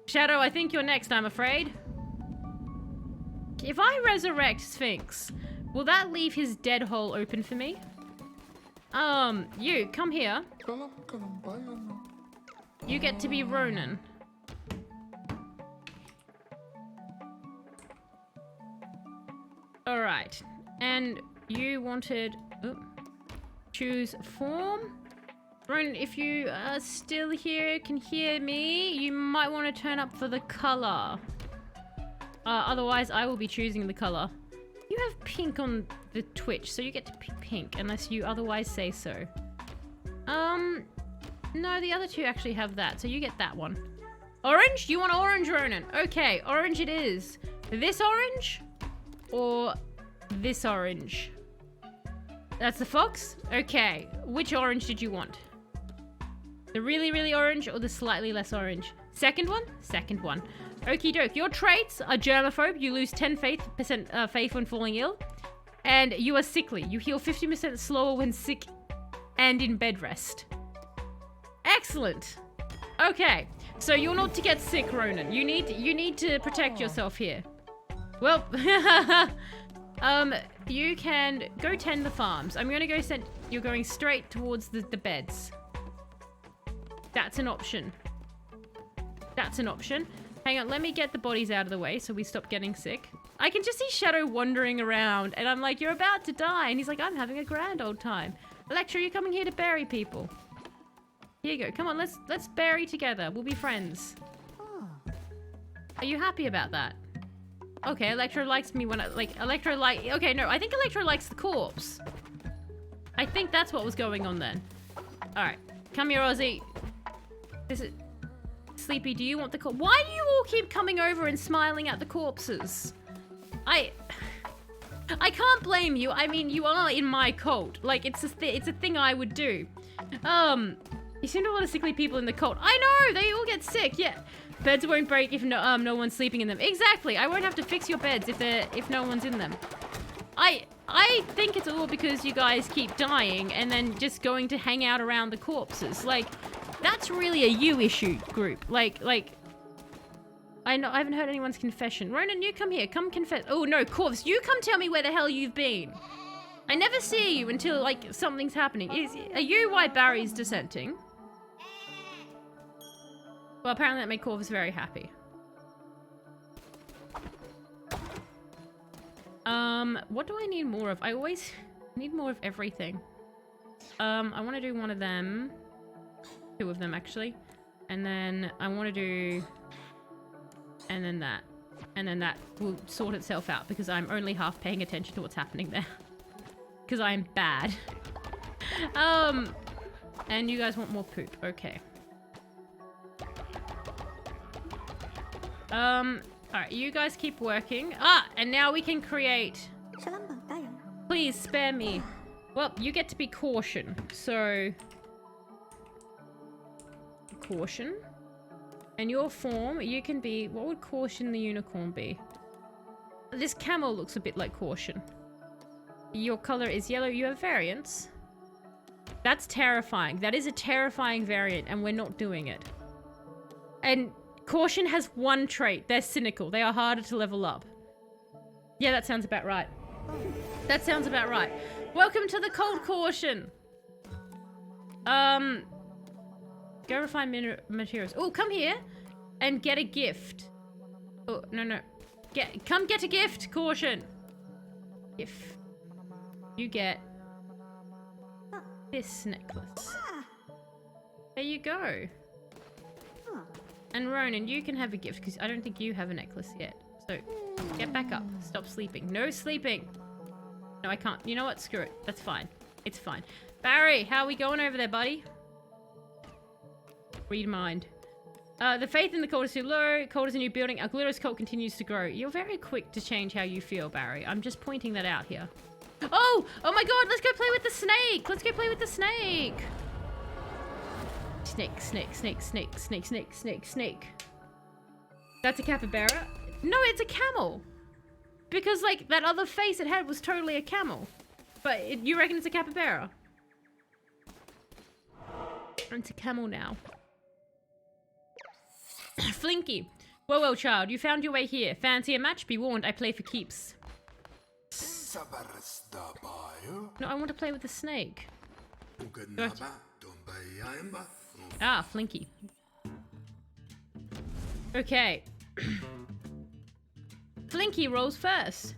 B: Shadow, I think you're next, I'm afraid. If I resurrect Sphinx, will that leave his dead hole open for me? You, come here. You get to be Ronan. Alright. And you wanted... Oh, choose form. Ronan, if you are still here, can hear me, you might want to turn up for the color. Otherwise, I will be choosing the color. You have pink on the Twitch, so you get to pick pink, unless you otherwise say so. No, the other two actually have that, so you get that one. Orange? You want orange, Ronan? Okay, orange it is. This orange? Or this orange? That's the fox? Okay, which orange did you want? The really, really orange or the slightly less orange? Second one? Second one. Okie doke. Your traits are germaphobe. You lose 10% faith when falling ill. And you are sickly. You heal 50% slower when sick and in bed rest. Excellent. Okay. So you're not to get sick, Ronan. You need to protect yourself here. Well, you can go tend the farms. I'm going to go send... You're going straight towards the beds. That's an option. That's an option. Hang on, let me get the bodies out of the way so we stop getting sick. I can just see Shadow wandering around and I'm like, you're about to die. And he's like, I'm having a grand old time. Electra, you're coming here to bury people. Here you go. Come on, let's bury together. We'll be friends. Are you happy about that? Okay, Electra likes me when I, okay, no, I think Electra likes the corpse. I think that's what was going on then. Alright, come here, Ozzy. This is... Sleepy, do you want the corpse? Why do you all keep coming over and smiling at the corpses? I can't blame you. I mean, you are in my cult. Like, it's a thing I would do. You seem to have a lot of sickly people in the cult. I know, they all get sick, yeah. Beds won't break if no one's sleeping in them. Exactly, I won't have to fix your beds if no one's in them. I think it's all because you guys keep dying and then just going to hang out around the corpses. Like, that's really a you issue group. Like, I haven't heard anyone's confession. Ronan, you come here, come confess. Oh no, corpse, you come tell me where the hell you've been. I never see you until, like, something's happening. Are you why Barry's dissenting? Well, apparently that made Corvus very happy. What do I need more of? I always need more of everything. I want to do one of them. Two of them, actually. And then I want to do... And then that. And then that will sort itself out because I'm only half paying attention to what's happening there. Because I'm bad. And you guys want more poop. Okay. Alright, you guys keep working. Ah, and now we can create... Please, spare me. Well, you get to be caution. So... Caution. And your form, you can be... What would caution the unicorn be? This camel looks a bit like caution. Your color is yellow. You have variants. That's terrifying. That is a terrifying variant, and we're not doing it. And caution has one trait. They're cynical. They are harder to level up. Yeah, that sounds about right. That sounds about right. Welcome to the cold caution. Go refine materials. Oh, come here and get a gift. Oh, no, no. Come get a gift. Caution. If you get this necklace. There you go. And Ronan, you can have a gift because I don't think you have a necklace yet. So get back up. Stop sleeping. No sleeping. No, I can't. You know what? Screw it. That's fine. It's fine. Barry, how are we going over there, buddy? Read mind. The faith in the cult is too low. Cult is a new building. Our Glitter's cult continues to grow. You're very quick to change how you feel, Barry. I'm just pointing that out here. Oh! Oh my god, let's go play with the snake! Let's go play with the snake! Snake, snake, snake, snake, snake, snake, snake, snake. That's a capybara? No, it's a camel! Because, like, that other face it had was totally a camel. But you reckon it's a capybara? It's a camel now. Flinky. Well, child, you found your way here. Fancy a match? Be warned, I play for keeps. No, I want to play with the snake. Ah, Flinky. Okay. Flinky rolls first.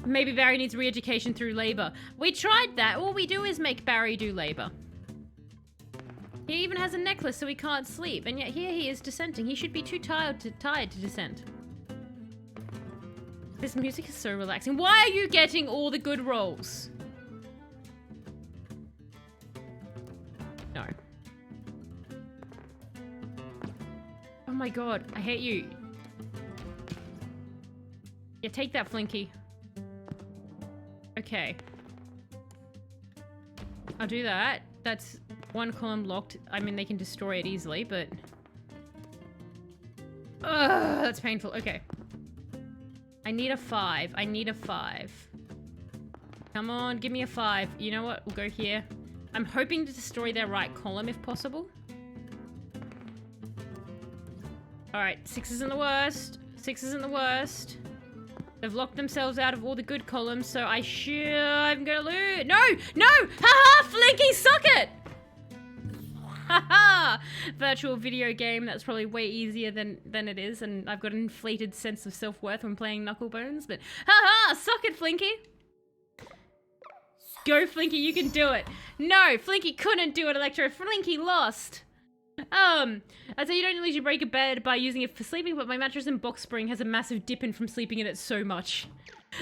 B: Maybe Barry needs re-education through labor. We tried that. All we do is make Barry do labor. He even has a necklace so he can't sleep, and yet here he is dissenting. He should be too tired to dissent. This music is so relaxing. Why are you getting all the good rolls? No. Oh my god, I hate you. Yeah, take that, Flinky. Okay. I'll do that. That's one column locked. I mean, they can destroy it easily, but... Ugh, that's painful. Okay. I need a 5. I need a 5. Come on, give me a 5. You know what? We'll go here. I'm hoping to destroy their right column if possible. Alright, 6 isn't the worst. 6 isn't the worst. They've locked themselves out of all the good columns, so I'm gonna lose. No! No! Haha! Flinky, suck it! Haha! Virtual video game, that's probably way easier than it is, and I've got an inflated sense of self-worth when playing Knucklebones, but haha! Suck it, Flinky! Go, Flinky, you can do it! No! Flinky couldn't do it, Electro! Flinky lost! I'd say you don't usually break a bed by using it for sleeping, but my mattress and box spring has a massive dip in from sleeping in it so much.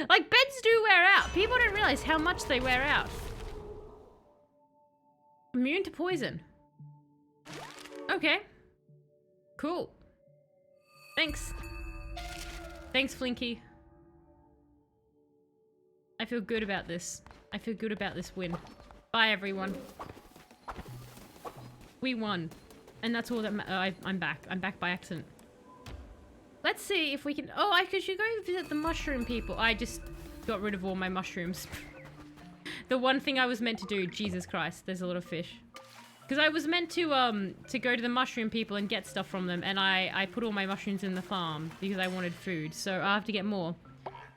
B: Like, beds do wear out. People don't realize how much they wear out. Immune to poison. Okay. Cool. Thanks. Thanks, Flinky. I feel good about this. I feel good about this win. Bye, everyone. We won. And that's all that I'm back. I'm back by accident. Let's see if we can... Oh, I should go visit the mushroom people. I just got rid of all my mushrooms. The one thing I was meant to do. Jesus Christ, there's a lot of fish. Because I was meant to go to the mushroom people and get stuff from them. And I put all my mushrooms in the farm because I wanted food. So I have to get more.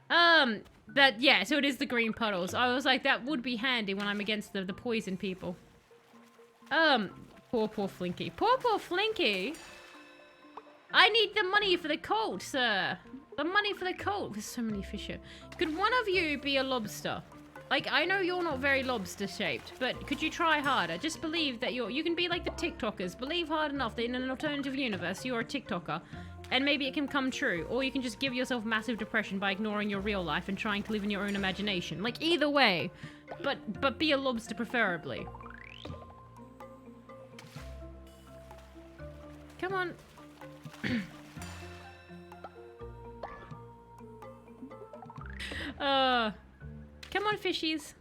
B: Yeah, so it is the green puddles. I was like, that would be handy when I'm against the poison people. Poor Flinky. Poor Flinky! I need the money for the cult, sir! The money for the cult! There's so many fish here. Could one of you be a lobster? Like, I know you're not very lobster-shaped, but could you try harder? Just believe that you can be like the TikTokers. Believe hard enough that in an alternative universe, you're a TikToker. And maybe it can come true. Or you can just give yourself massive depression by ignoring your real life and trying to live in your own imagination. Like, either way. But be a lobster preferably. Come on. Come on, fishies.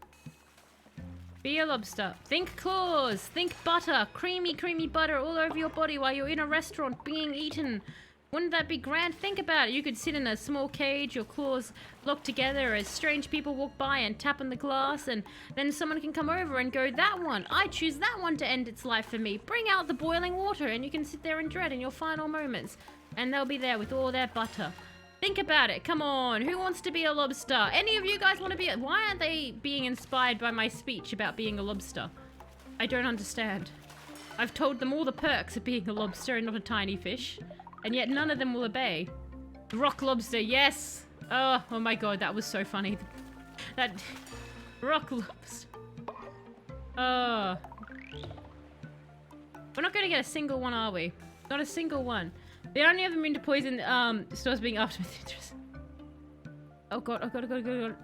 B: Be a lobster. Think claws. Think butter. Creamy, creamy butter all over your body while you're in a restaurant being eaten. Wouldn't that be grand? Think about it. You could sit in a small cage, your claws locked together as strange people walk by and tap on the glass, and then someone can come over and go, that one. I choose that one to end its life for me. Bring out the boiling water and you can sit there and dread in your final moments. And they'll be there with all their butter. Think about it. Come on. Who wants to be a lobster? Any of you guys want to be Why aren't they being inspired by my speech about being a lobster? I don't understand. I've told them all the perks of being a lobster and not a tiny fish. And yet none of them will obey. Rock lobster, yes. Oh my god, that was so funny. That rock lobster. Oh. We're not going to get a single one, are we? Not a single one. The only other immune to poison stores being after citrus. Oh god, oh god, oh god, oh god, oh god.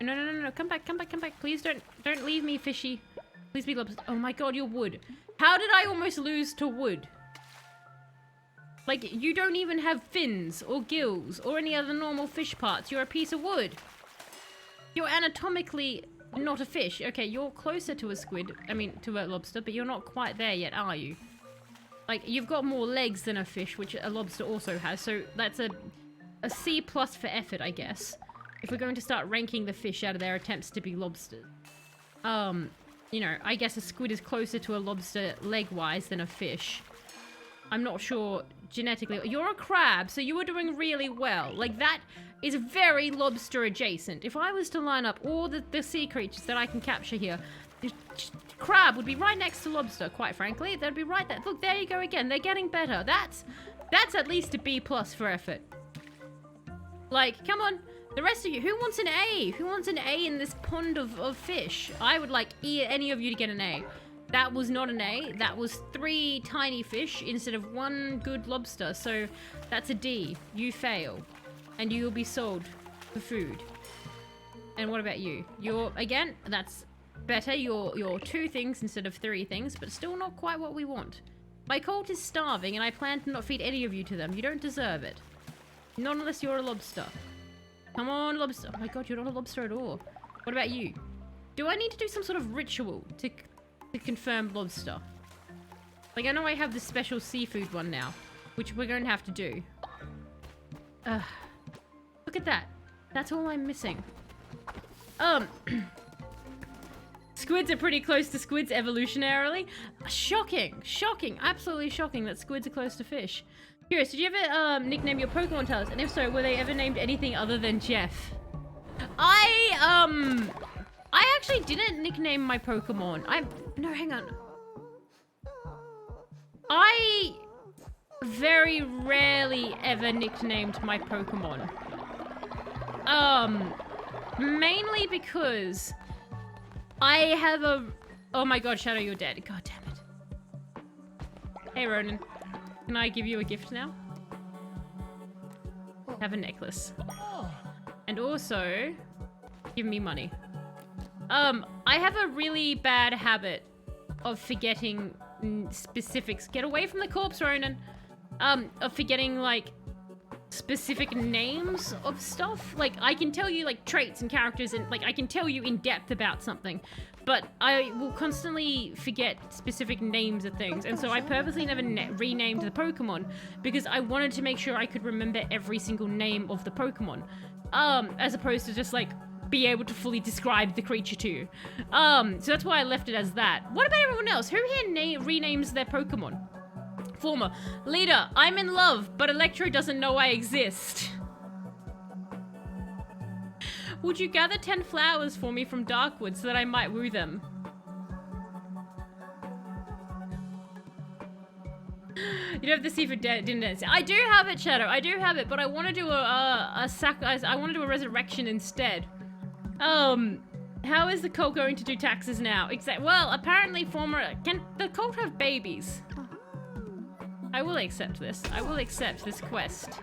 B: No, come back. Please don't leave me, fishy. Please be lobster. Oh my god, you're wood. How did I almost lose to wood? Like, you don't even have fins or gills or any other normal fish parts. You're a piece of wood. You're anatomically not a fish. Okay, you're closer to a squid. I mean, to a lobster, but you're not quite there yet, are you? Like, you've got more legs than a fish, which a lobster also has. So that's a C+ for effort, I guess. If we're going to start ranking the fish out of their attempts to be lobsters. You know, I guess a squid is closer to a lobster leg-wise than a fish. I'm not sure genetically. You're a crab, so you were doing really well. Like, that is very lobster adjacent. If I was to line up all the sea creatures that I can capture here, crab would be right next to lobster, quite frankly. They'd be right there. Look, there you go again. They're getting better. That's at least a B+ for effort. Like, come on. The rest of you, who wants an A? Who wants an A in this pond of fish? I would like any of you to get an A. That was not an A. That was 3 tiny fish instead of 1 good lobster. So that's a D. You fail. And you will be sold for food. And what about you? You're, again, that's better. You're 2 things instead of 3 things, but still not quite what we want. My cult is starving and I plan to not feed any of you to them. You don't deserve it. Not unless you're a lobster. Come on, lobster. Oh my god, you're not a lobster at all. What about you? Do I need to do some sort of ritual to confirm lobster? Like, I know I have this special seafood one now, which we're going to have to do. Look at that. That's all I'm missing. Squids are pretty close to squids evolutionarily. Shocking. Absolutely shocking that squids are close to fish. Curious, did you ever nickname your Pokemon tellers? And if so, were they ever named anything other than Jeff? I actually didn't nickname my Pokemon. No, hang on. I very rarely ever nicknamed my Pokemon. Mainly because I have a... Oh my god, Shadow, you're dead. God damn it. Hey, Ronan. Can I give you a gift now? Have a necklace. And also, give me money. I have a really bad habit of forgetting specifics. Get away from the corpse, Ronan. Of forgetting, like, specific names of stuff. Like, I can tell you, like, traits and characters and, like, I can tell you in depth about something. But I will constantly forget specific names of things. And so I purposely never renamed the Pokemon because I wanted to make sure I could remember every single name of the Pokemon. As opposed to just, like, be able to fully describe the creature to you. So that's why I left it as that. What about everyone else? Who here renames their Pokemon? Former. Leader, I'm in love, but Electro doesn't know I exist. Would you gather 10 flowers for me from Darkwood so that I might woo them? You don't have the seafood dinner dance. I do have it, Shadow. I do have it, but I want to do I want to do a resurrection instead. How is the cult going to do taxes now? Well, apparently can the cult have babies? I will accept this. I will accept this quest.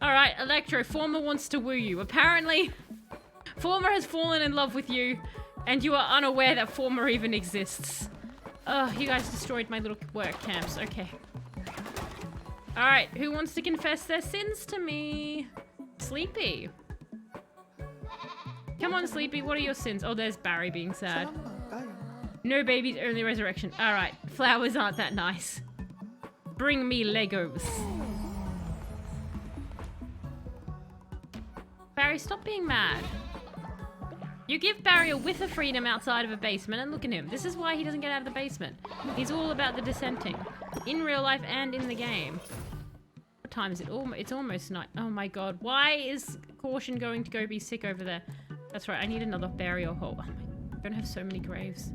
B: Alright, Electro, Former wants to woo you. Apparently, Former has fallen in love with you, and you are unaware that Former even exists. Oh, you guys destroyed my little work camps. Okay. Alright, who wants to confess their sins to me? Sleepy. Come on, Sleepy, what are your sins? Oh, there's Barry being sad. No babies, only resurrection. Alright, flowers aren't that nice. Bring me Legos. Barry, stop being mad. You give Barry a whiff of freedom outside of a basement, and look at him. This is why he doesn't get out of the basement. He's all about the dissenting. In real life and in the game. What time is it? It's almost night. Oh my god. Why is Caution going to go be sick over there? That's right, I need another burial hole. Oh my, I'm gonna have so many graves.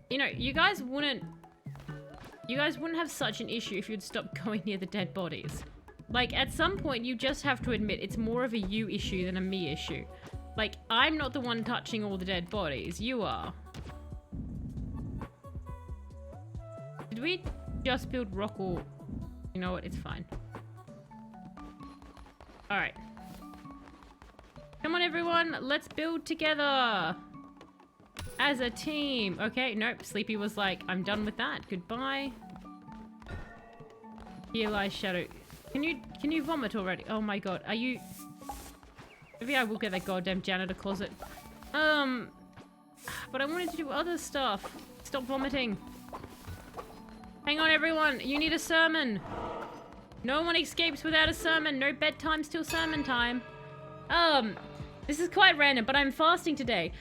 B: You know, you guys wouldn't you guys wouldn't have such an issue if you'd stop going near the dead bodies. Like, at some point, you just have to admit it's more of a you issue than a me issue. Like, I'm not the one touching all the dead bodies. You are. Did we just build rock or... You know what? It's fine. Alright. Come on, everyone. Let's build together. As a team. Okay, nope. Sleepy was like, I'm done with that. Goodbye. Here lies Shadow. Can you vomit already? Oh my god. Are you... Maybe I will get that goddamn janitor closet. But I wanted to do other stuff. Stop vomiting. Hang on, everyone. You need a sermon. No one escapes without a sermon. No bedtime till sermon time. This is quite random, but I'm fasting today.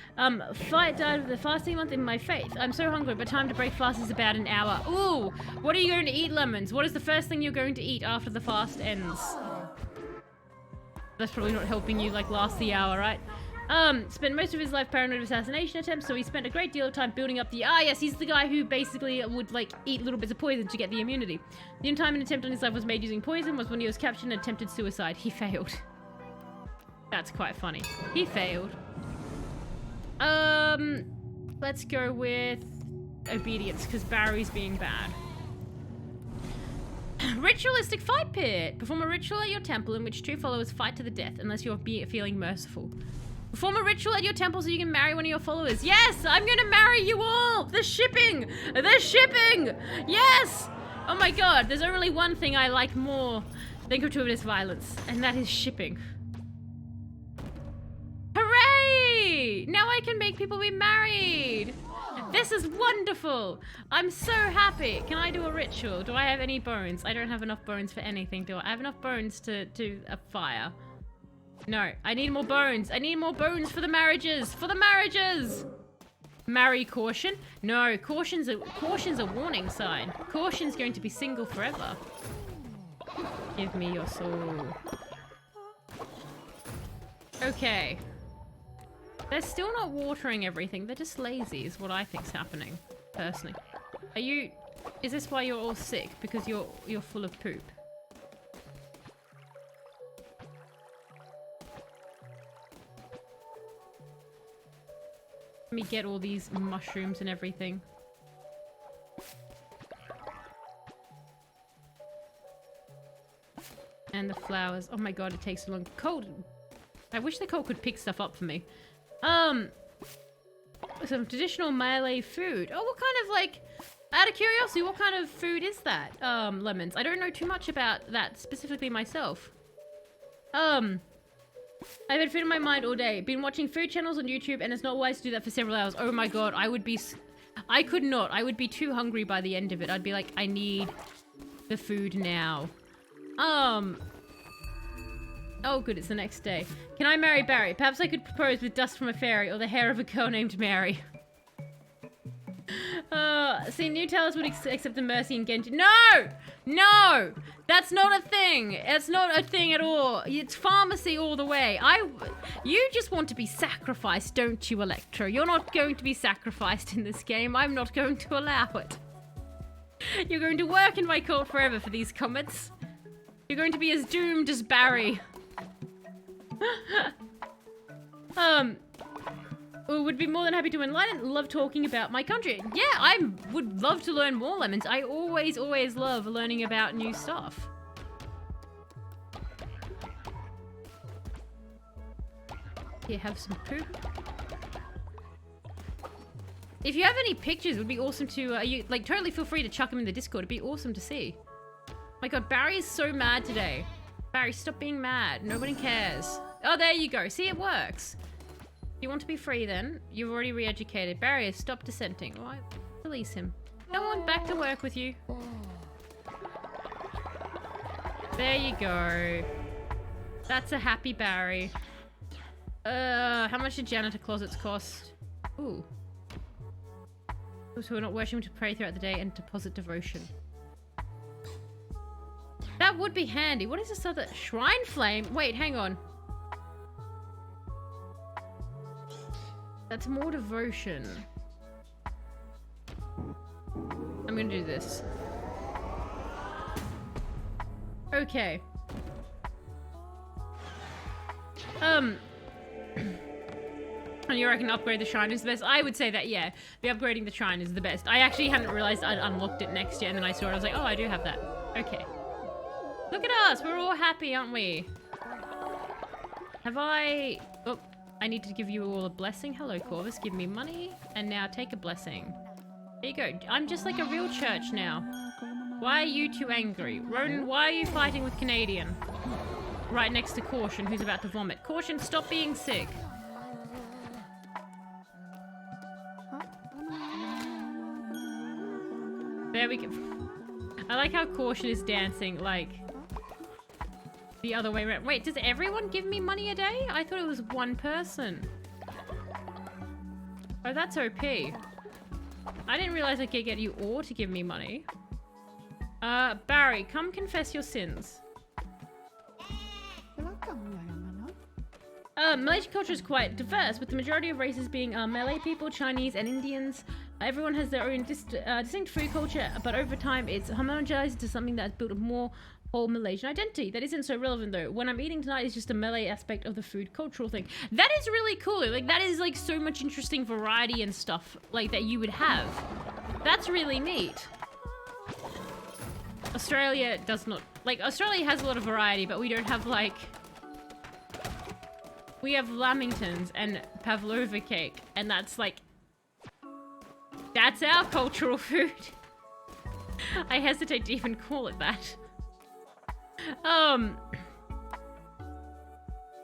B: Fight died of the fasting month in my faith. I'm so hungry, but time to break fast is about an hour. Ooh, what are you going to eat, Lemons? What is the first thing you're going to eat after the fast ends? That's probably not helping you, like, last the hour, right? Spent most of his life paranoid of assassination attempts, so he spent a great deal of time building up the... Ah, yes, he's the guy who basically would, like, eat little bits of poison to get the immunity. The only time an attempt on his life was made using poison was when he was captured and attempted suicide. He failed. That's quite funny. He failed. Let's go with obedience, because Barry's being bad. Ritualistic fight pit. Perform a ritual at your temple in which two followers fight to the death unless you're feeling merciful. Perform a ritual at your temple so you can marry one of your followers. Yes, I'm gonna marry you all. The shipping. The shipping. Yes. Oh my god, there's only one thing I like more than gratuitous violence, and that is shipping. Hooray! Now I can make people be married. This is wonderful. I'm so happy. Can I do a ritual? Do I have any bones? I don't have enough bones for anything, do I? I have enough bones to do a fire. No, I need more bones. I need more bones for the marriages. For the marriages! Marry caution? No, caution's a warning sign. Caution's going to be single forever. Give me your soul. Okay. They're still not watering everything. They're just lazy is what I think's happening, personally. Are you... Is this why you're all sick? Because you're full of poop? Let me get all these mushrooms and everything. And the flowers. Oh my god, it takes so long. Cold. I wish the cold could pick stuff up for me. Some traditional Malay food. Oh, what kind of, like, out of curiosity, what kind of food is that? Lemons. I don't know too much about that specifically myself. I've had food in my mind all day. Been watching food channels on YouTube, and it's not wise to do that for several hours. Oh my god, I could not. I would be too hungry by the end of it. I'd be like, I need the food now. Oh good, it's the next day. Can I marry Barry? Perhaps I could propose with dust from a fairy or the hair of a girl named Mary. See, New Tales would accept the mercy in Genji. No! No! That's not a thing! It's not a thing at all. It's pharmacy all the way. You just want to be sacrificed, don't you, Electra? You're not going to be sacrificed in this game. I'm not going to allow it. You're going to work in my cult forever for these comments. You're going to be as doomed as Barry. Would be more than happy to enlighten. Love talking about my country. Yeah, I would love to learn more, Lemons. I always love learning about new stuff. Here, have some poop. If you have any pictures, it would be awesome to, totally feel free to chuck them in the Discord. It'd be awesome to see. My god, Barry is so mad today. Barry, stop being mad. Nobody cares. Oh, there you go. See, it works. You want to be free then? You've already re-educated. Barry, stop dissenting. All right, release him. No one back to work with you. There you go. That's a happy Barry. How much do janitor closets cost? Ooh. Those who are not worshiping to pray throughout the day and deposit devotion. That would be handy. What is this other? Shrine flame? Wait, hang on. That's more devotion. I'm gonna do this. Okay. And you reckon upgrade the shrine is the best? I would say that, yeah. The upgrading the shrine is the best. I actually hadn't realized I'd unlocked it next year, and then I saw it. I was like, oh, I do have that. Okay. Look at us. We're all happy, aren't we? Have I... Oh, I need to give you all a blessing. Hello, Corvus. Give me money. And now take a blessing. There you go. I'm just like a real church now. Why are you two angry? Ronan, why are you fighting with Canadian? Right next to Caution, who's about to vomit. Caution, stop being sick. There we go. I like how Caution is dancing, like, the other way around. Wait, does everyone give me money a day? I thought it was one person. Oh, that's OP. I didn't realize I could get you all to give me money. Barry, come confess your sins. Malaysian culture is quite diverse, with the majority of races being Malay people, Chinese, and Indians. Everyone has their own distinct food culture, but over time it's homogenized to something that's built a more whole Malaysian identity. That isn't so relevant though. When I'm eating tonight is just a Malay aspect of the food cultural thing. That is really cool. Like, that is like so much interesting variety and stuff like that you would have. That's really neat. Australia does not, like, Australia has a lot of variety, but we don't have like, we have lamingtons and pavlova cake, and that's like, that's our cultural food. I hesitate to even call it that. I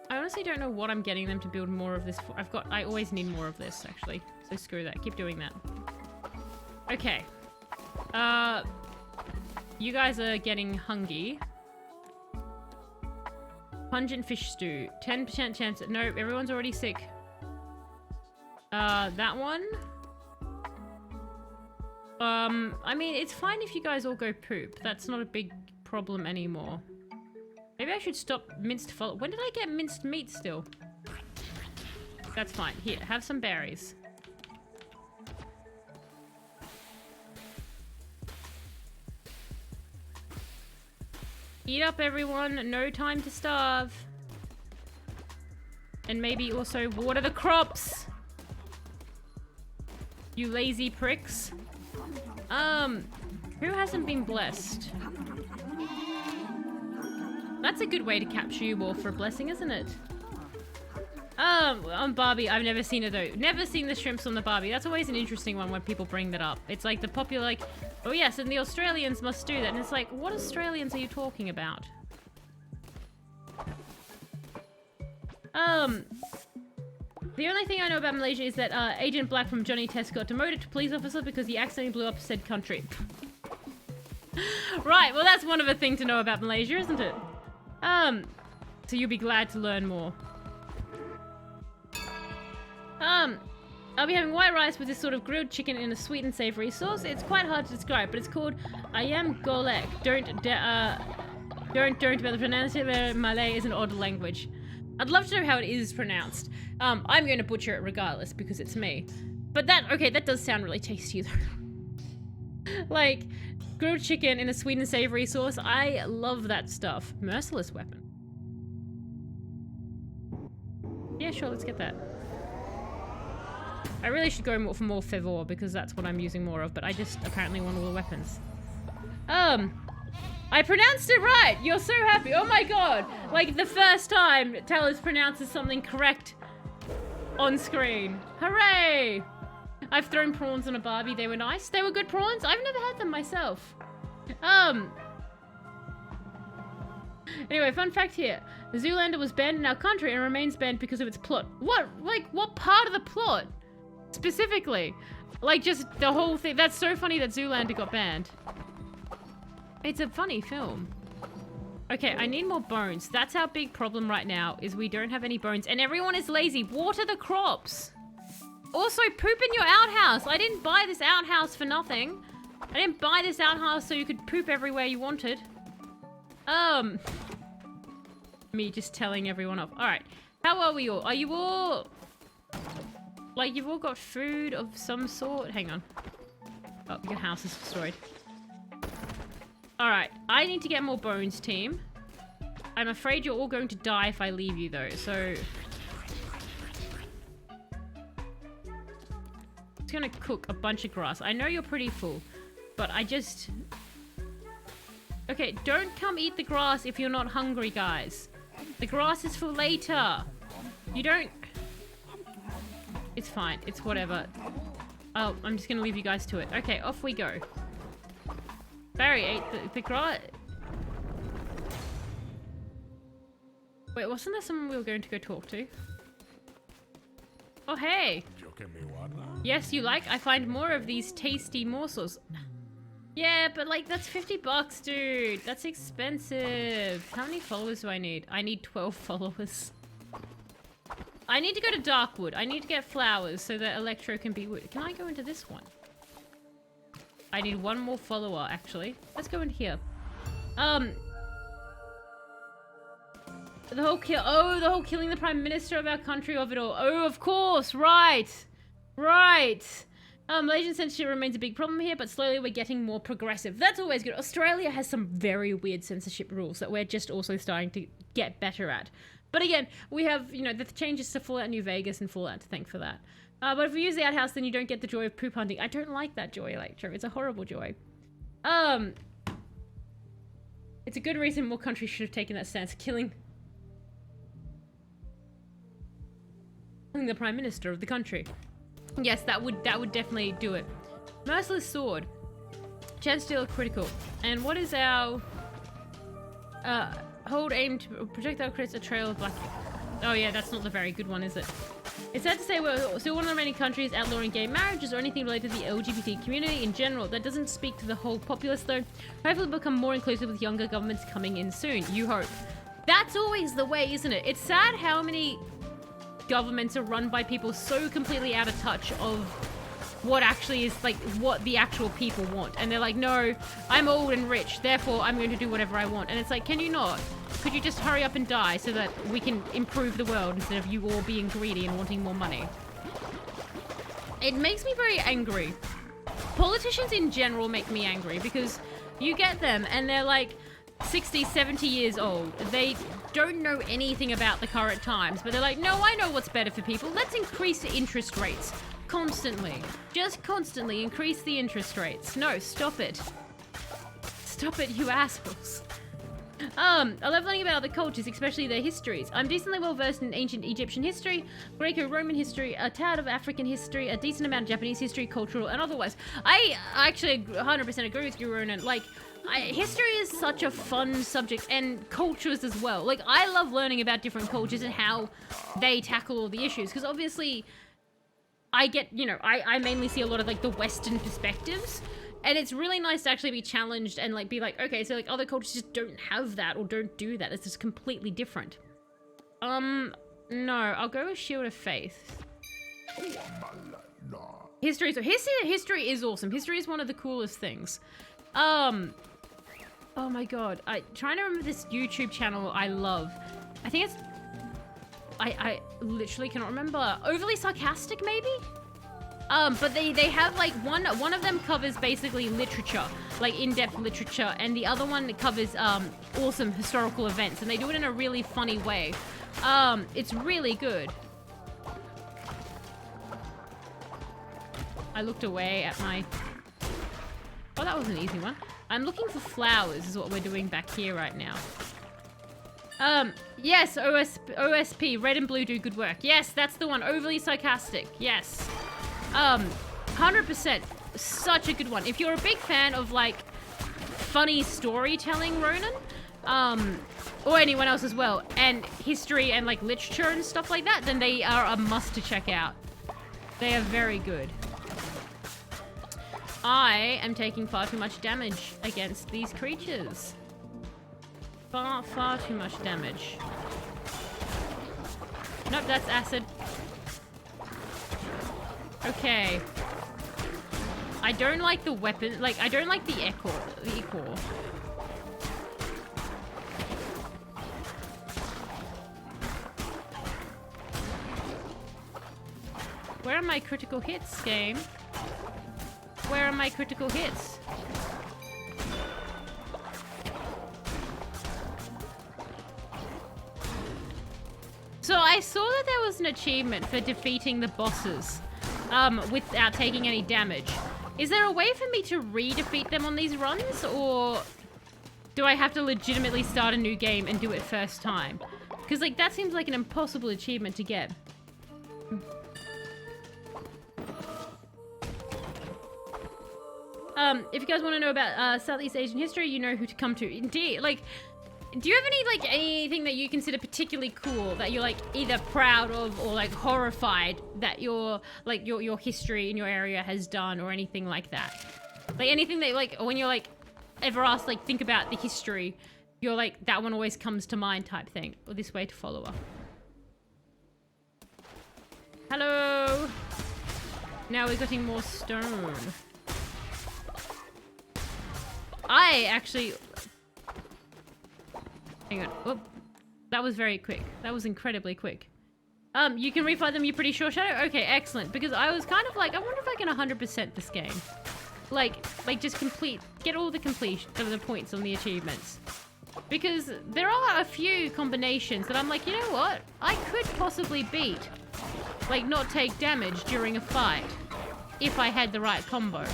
B: honestly don't know what I'm getting them to build more of this for. I always need more of this, actually. So screw that. Keep doing that. Okay. You guys are getting hungry. Pungent fish stew. 10% chance. Nope, everyone's already sick. That one. I mean, it's fine if you guys all go poop. That's not a big problem anymore. Maybe I should stop minced follow. When did I get minced meat still? That's fine. Here, have some berries. Eat up, everyone. No time to starve. And maybe also water the crops. You lazy pricks. Who hasn't been blessed? That's a good way to capture you all for a blessing, isn't it? On Barbie, I've never seen it though. Never seen the shrimps on the Barbie. That's always an interesting one when people bring that up. It's like the popular, like, oh yes, and the Australians must do that. And it's like, what Australians are you talking about? The only thing I know about Malaysia is that Agent Black from Johnny Test got demoted to police officer because he accidentally blew up said country. Right, well that's one of a thing to know about Malaysia, isn't it? So you'll be glad to learn more. I'll be having white rice with this sort of grilled chicken in a sweet and savory sauce. It's quite hard to describe, but it's called ayam golek. Don't pronounce it. Malay is an odd language. I'd love to know how it is pronounced. I'm going to butcher it regardless because it's me. But that does sound really tasty though. Like, grilled chicken in a sweet and savory sauce. I love that stuff. Merciless weapon. Yeah, sure, let's get that. I really should go for more favor because that's what I'm using more of, but I just apparently want all the weapons. I pronounced it right! You're so happy! Oh my god! Like, the first time Talos pronounces something correct on screen. Hooray! I've thrown prawns on a Barbie. They were nice. They were good prawns. I've never had them myself. Anyway, fun fact here. The Zoolander was banned in our country and remains banned because of its plot. What? Like, what part of the plot? Specifically. Like, just the whole thing. That's so funny that Zoolander got banned. It's a funny film. Okay, I need more bones. That's our big problem right now, is we don't have any bones. And everyone is lazy. Water the crops. Also, poop in your outhouse. I didn't buy this outhouse for nothing. I didn't buy this outhouse so you could poop everywhere you wanted. Me just telling everyone off. Alright, how are we all? Are you all... Like, you've all got food of some sort? Hang on. Oh, your house is destroyed. Alright, I need to get more bones, team. I'm afraid you're all going to die if I leave you, though, so... It's gonna cook a bunch of grass. I know you're pretty full, but I just... Okay, don't come eat the grass if you're not hungry, guys. The grass is for later. You don't... It's fine. It's whatever. Oh, I'm just gonna leave you guys to it. Okay, off we go. Barry ate the grass... Wait, wasn't there someone we were going to go talk to? Oh, hey! Yes, you like? I find more of these tasty morsels. Yeah, but like, that's $50, dude. That's expensive. How many followers do I need? I need 12 followers. I need to go to Darkwood. I need to get flowers so that Electro can be wood. Can I go into this one? I need one more follower, actually. Let's go in here. The whole killing the Prime Minister of our country of it all. Oh, of course, right. Right. Malaysian censorship remains a big problem here, but slowly we're getting more progressive. That's always good. Australia has some very weird censorship rules that we're just also starting to get better at. But again, we have, you know, the changes to Fallout New Vegas and Fallout to thank for that. But if we use the outhouse, then you don't get the joy of poop hunting. I don't like that joy, Electro. It's a horrible joy. It's a good reason more countries should have taken that stance. Killing the Prime Minister of the country. Yes, that would definitely do it. Merciless Sword. Chance to deal critical. And what is our... hold aim to projectile creates a trail of black... Oh yeah, that's not the very good one, is it? It's sad to say we're still one of the many countries outlawing gay marriages or anything related to the LGBT community in general. That doesn't speak to the whole populace though. Hopefully we'll become more inclusive with younger governments coming in soon. You hope. That's always the way, isn't it? It's sad how many governments are run by people so completely out of touch of what actually is, like, what the actual people want. And they're like, no, I'm old and rich, therefore I'm going to do whatever I want. And it's like, can you not? Could you just hurry up and die so that we can improve the world instead of you all being greedy and wanting more money? It makes me very angry. Politicians in general make me angry because you get them and they're like 60, 70 years old. They don't know anything about the current times, but they're like, no, I know what's better for people. Let's increase the interest rates constantly. Just constantly increase the interest rates. No, stop it. Stop it, you assholes. I love learning about other cultures, especially their histories. I'm decently well versed in ancient Egyptian history, Greco-Roman history, a tad of African history, a decent amount of Japanese history, cultural and otherwise. I actually 100% agree with you, Ronan. Like, history is such a fun subject, and cultures as well. Like, I love learning about different cultures and how they tackle all the issues, because obviously I get, you know, I mainly see a lot of like the Western perspectives. And it's really nice to actually be challenged and like be like, okay, so like other cultures just don't have that or don't do that. It's just completely different. No, I'll go with Shield of Faith. History is awesome. History is one of the coolest things. Oh my god. I'm trying to remember this YouTube channel I love. I think it's... I literally cannot remember. Overly Sarcastic, maybe? But they have like one of them covers basically literature, like in-depth literature, and the other one covers awesome historical events, and they do it in a really funny way. It's really good. I looked away at my... Oh, that was an easy one. I'm looking for flowers is what we're doing back here right now. Yes, OSP, red and blue do good work. Yes, that's the one. Overly Sarcastic. Yes. 100%. Such a good one. If you're a big fan of, like, funny storytelling, Ronan, or anyone else as well, and history and, like, literature and stuff like that, then they are a must to check out. They are very good. I am taking far too much damage against these creatures. Far too much damage. Nope, that's acid. Okay. I don't like the weapon, like, I don't like the echo. Where are my critical hits, game? Where are my critical hits? So I saw that there was an achievement for defeating the bosses without taking any damage. Is there a way for me to re-defeat them on these runs, or do I have to legitimately start a new game and do it first time? Because like that seems like an impossible achievement to get. If you guys want to know about Southeast Asian history, you know who to come to. Indeed, like, do you have any like anything that you consider particularly cool that you're like either proud of or like horrified that your like your history in your area has done, or anything like that? Like anything that like when you're like ever asked like think about the history, you're like that one always comes to mind type thing. Or this way to follower. Hello. Now we're getting more stone. I actually... Hang on. Whoop. That was very quick. That was incredibly quick. You can refight them, you're pretty sure, Shadow? Okay, excellent. Because I was kind of like, I wonder if I can 100% this game. Like just complete... Get all the completion of the points on the achievements. Because there are a few combinations that I'm like, you know what? I could possibly beat. Like, not take damage during a fight. If I had the right combo.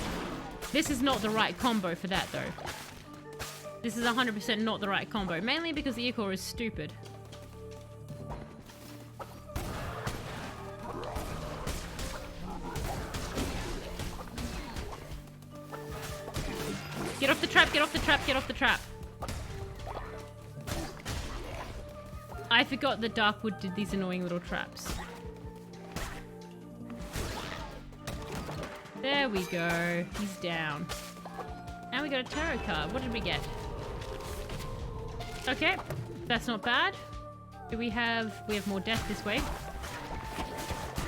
B: This is not the right combo for that, though. This is 100% not the right combo. Mainly because the Icor is stupid. Get off the trap, get off the trap, get off the trap. I forgot that Darkwood did these annoying little traps. There we go. He's down. And we got a tarot card. What did we get? Okay. That's not bad. Do we have... We have more death this way.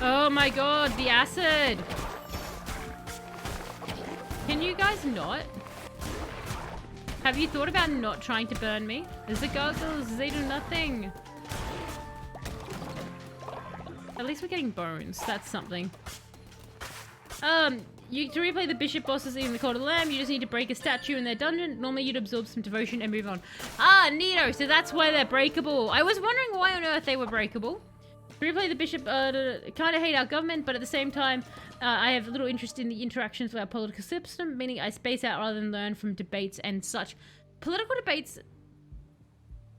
B: Oh my god, the acid! Can you guys not? Have you thought about not trying to burn me? The gargoyles, they do nothing. At least we're getting bones. That's something. To replay the bishop bosses in the Court of the Lamb, you just need to break a statue in their dungeon. Normally you'd absorb some devotion and move on. Ah, neato! So that's why they're breakable. I was wondering why on earth they were breakable. To replay the bishop, kind of hate our government, but at the same time, I have little interest in the interactions with our political system, meaning I space out rather than learn from debates and such. Political debates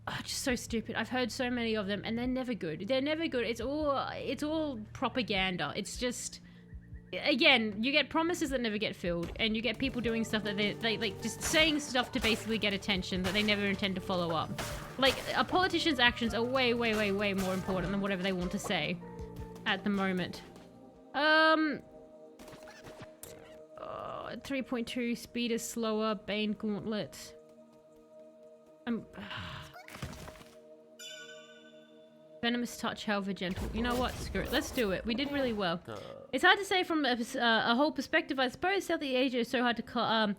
B: are just so stupid. I've heard so many of them, and they're never good. They're never good. It's all propaganda. It's just... Again, you get promises that never get filled, and you get people doing stuff that they like just saying stuff to basically get attention that they never intend to follow up. Like, a politician's actions are way, way, way, way more important than whatever they want to say at the moment. 3.2, speed is slower, Bane Gauntlet. Venomous touch, however gentle. You know what? Screw it. Let's do it. We did really well. It's hard to say from a whole perspective, I suppose. Southeast Asia is so hard to class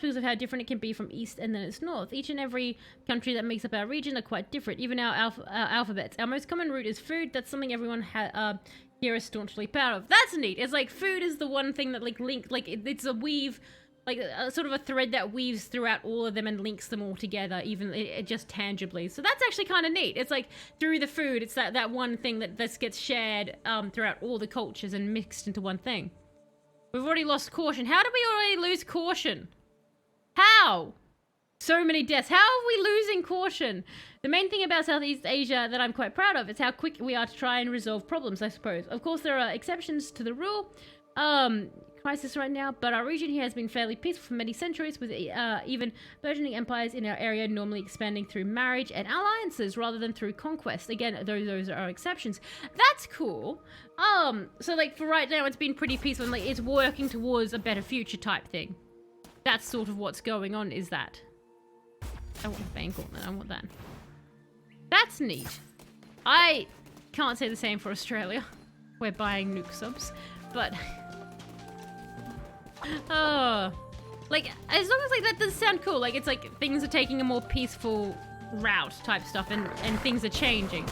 B: because of how different it can be from east and then it's north. Each and every country that makes up our region are quite different, even our alphabets. Our most common root is food. That's something everyone here is staunchly proud of. That's neat. It's like food is the one thing that it's a weave... Like, sort of a thread that weaves throughout all of them and links them all together, even just tangibly. So that's actually kind of neat. It's like, through the food, it's that one thing that gets shared throughout all the cultures and mixed into one thing. We've already lost caution. How did we already lose caution? How? So many deaths. How are we losing caution? The main thing about Southeast Asia that I'm quite proud of is how quick we are to try and resolve problems, I suppose. Of course, there are exceptions to the rule. Crisis right now, but our region here has been fairly peaceful for many centuries, with even burgeoning empires in our area normally expanding through marriage and alliances rather than through conquest. Again, those are exceptions. That's cool. So like for right now, it's been pretty peaceful and like it's working towards a better future type thing. That's sort of what's going on. Is that? I want the Bane Gauntlet. I want that. That's neat. I can't say the same for Australia. We're buying nuke subs, but. Oh, like as long as like that does sound cool. Like it's like things are taking a more peaceful route type stuff, and things are changing.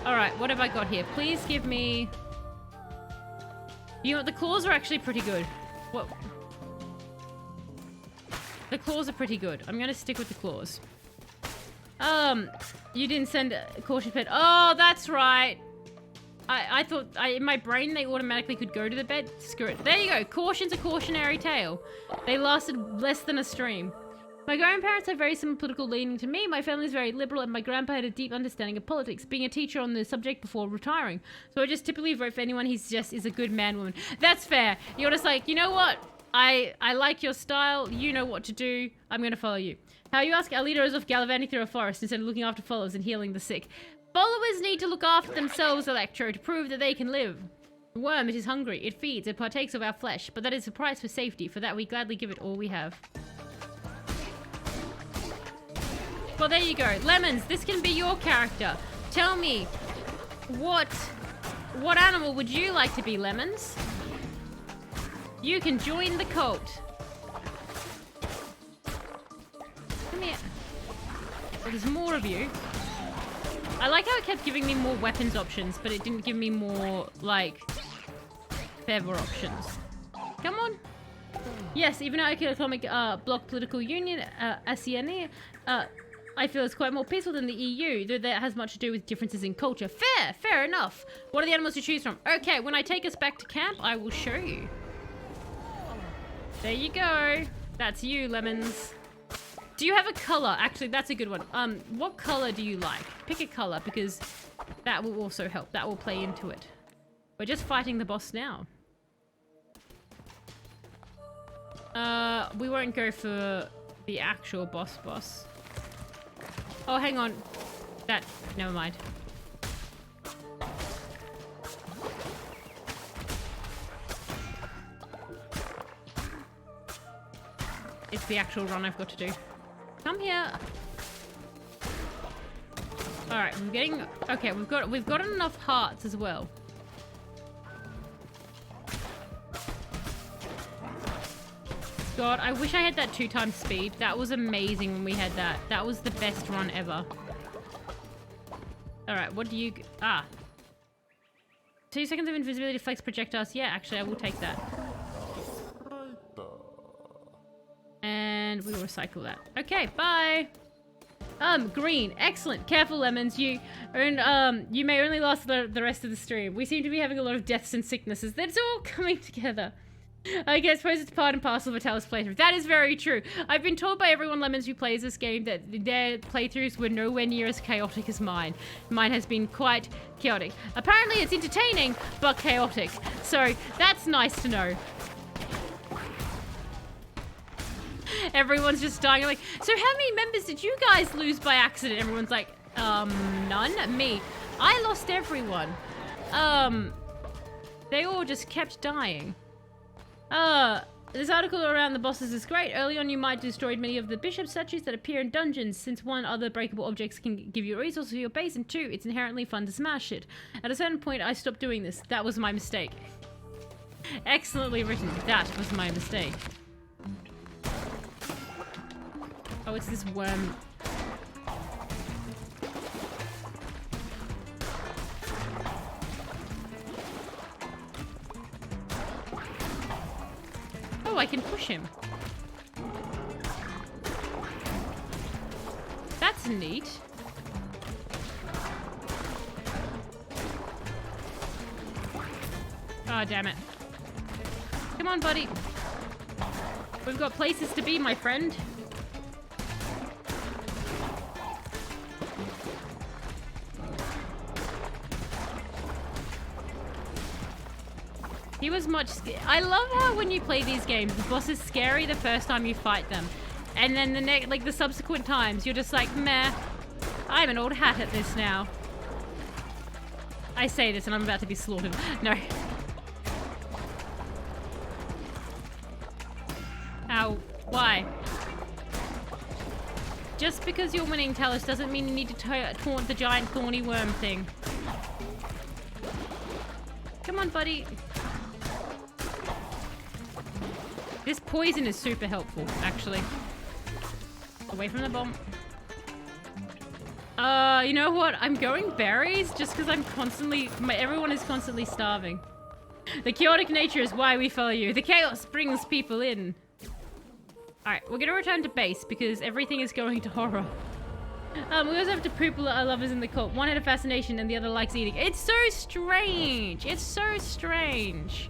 B: All right, what have I got here? Please give me. You know what? The claws are actually pretty good. What? The claws are pretty good. I'm gonna stick with the claws. You didn't send a caution pet. Oh, that's right. I thought in my brain they automatically could go to the bed. Screw it. There you go. Caution's a cautionary tale. They lasted less than a stream. My grandparents have very similar political leaning to me. My family is very liberal, and my grandpa had a deep understanding of politics, being a teacher on the subject before retiring. So I just typically vote for anyone who's just is a good man woman. That's fair. You're just like, you know what? I like your style. You know what to do. I'm going to follow you. How you ask our leader is off gallivanting through a forest instead of looking after followers and healing the sick. Followers need to look after themselves, Electro, to prove that they can live. The worm, it is hungry. It feeds. It partakes of our flesh. But that is the price for safety. For that, we gladly give it all we have. Well, there you go. Lemons, this can be your character. Tell me, what animal would you like to be, Lemons? You can join the cult. Come here. Well, there's more of you. I like how it kept giving me more weapons options, but it didn't give me more, like, feather options. Come on. Yes, even our economic bloc political union, ASEAN, I feel it's quite more peaceful than the EU, though that has much to do with differences in culture. Fair enough. What are the animals to choose from? Okay, when I take us back to camp, I will show you. There you go. That's you, Lemons. Do you have a color? Actually, that's a good one. What color do you like? Pick a color, because that will also help. That will play into it. We're just fighting the boss now. We won't go for the actual boss. Oh, hang on. Never mind. It's the actual run I've got to do. Come here. Alright, I'm getting... Okay, we've got enough hearts as well. God, I wish I had that 2 times speed. That was amazing when we had that. That was the best run ever. Alright, what do you... 2 seconds of invisibility flex projectiles. Yeah, actually, I will take that. And we will recycle that. Okay, bye! Green. Excellent. Careful, Lemons. You may only last the rest of the stream. We seem to be having a lot of deaths and sicknesses. That's all coming together. I guess suppose it's part and parcel of a Talos playthrough. That is very true. I've been told by everyone, Lemons, who plays this game that their playthroughs were nowhere near as chaotic as mine. Mine has been quite chaotic. Apparently it's entertaining, but chaotic. So that's nice to know. Everyone's just dying. I'm like, so how many members did you guys lose by accident? Everyone's like, none. Me. I lost everyone. They all just kept dying. This article around the bosses is great. Early on, you might have destroyed many of the bishop statues that appear in dungeons, since 1, other breakable objects can give you resources for your base, and 2, it's inherently fun to smash it. At a certain point, I stopped doing this. That was my mistake. Excellently written. That was my mistake. Oh, it's this worm. Oh, I can push him. That's neat. Oh, damn it. Come on, buddy. We've got places to be, my friend. He was much I love how when you play these games, the boss is scary the first time you fight them. And then the subsequent times, you're just like, meh, I'm an old hat at this now. I say this and I'm about to be slaughtered. No. Ow. Why? Just because you're winning, Talos, doesn't mean you need to taunt the giant thorny worm thing. Come on, buddy. This poison is super helpful, actually. Away from the bomb. You know what? I'm going berries just because I'm constantly... everyone is constantly starving. The chaotic nature is why we follow you. The chaos brings people in. Alright, we're gonna return to base because everything is going to horror. We also have two people that are lovers in the cult. One had a fascination and the other likes eating. It's so strange. It's so strange.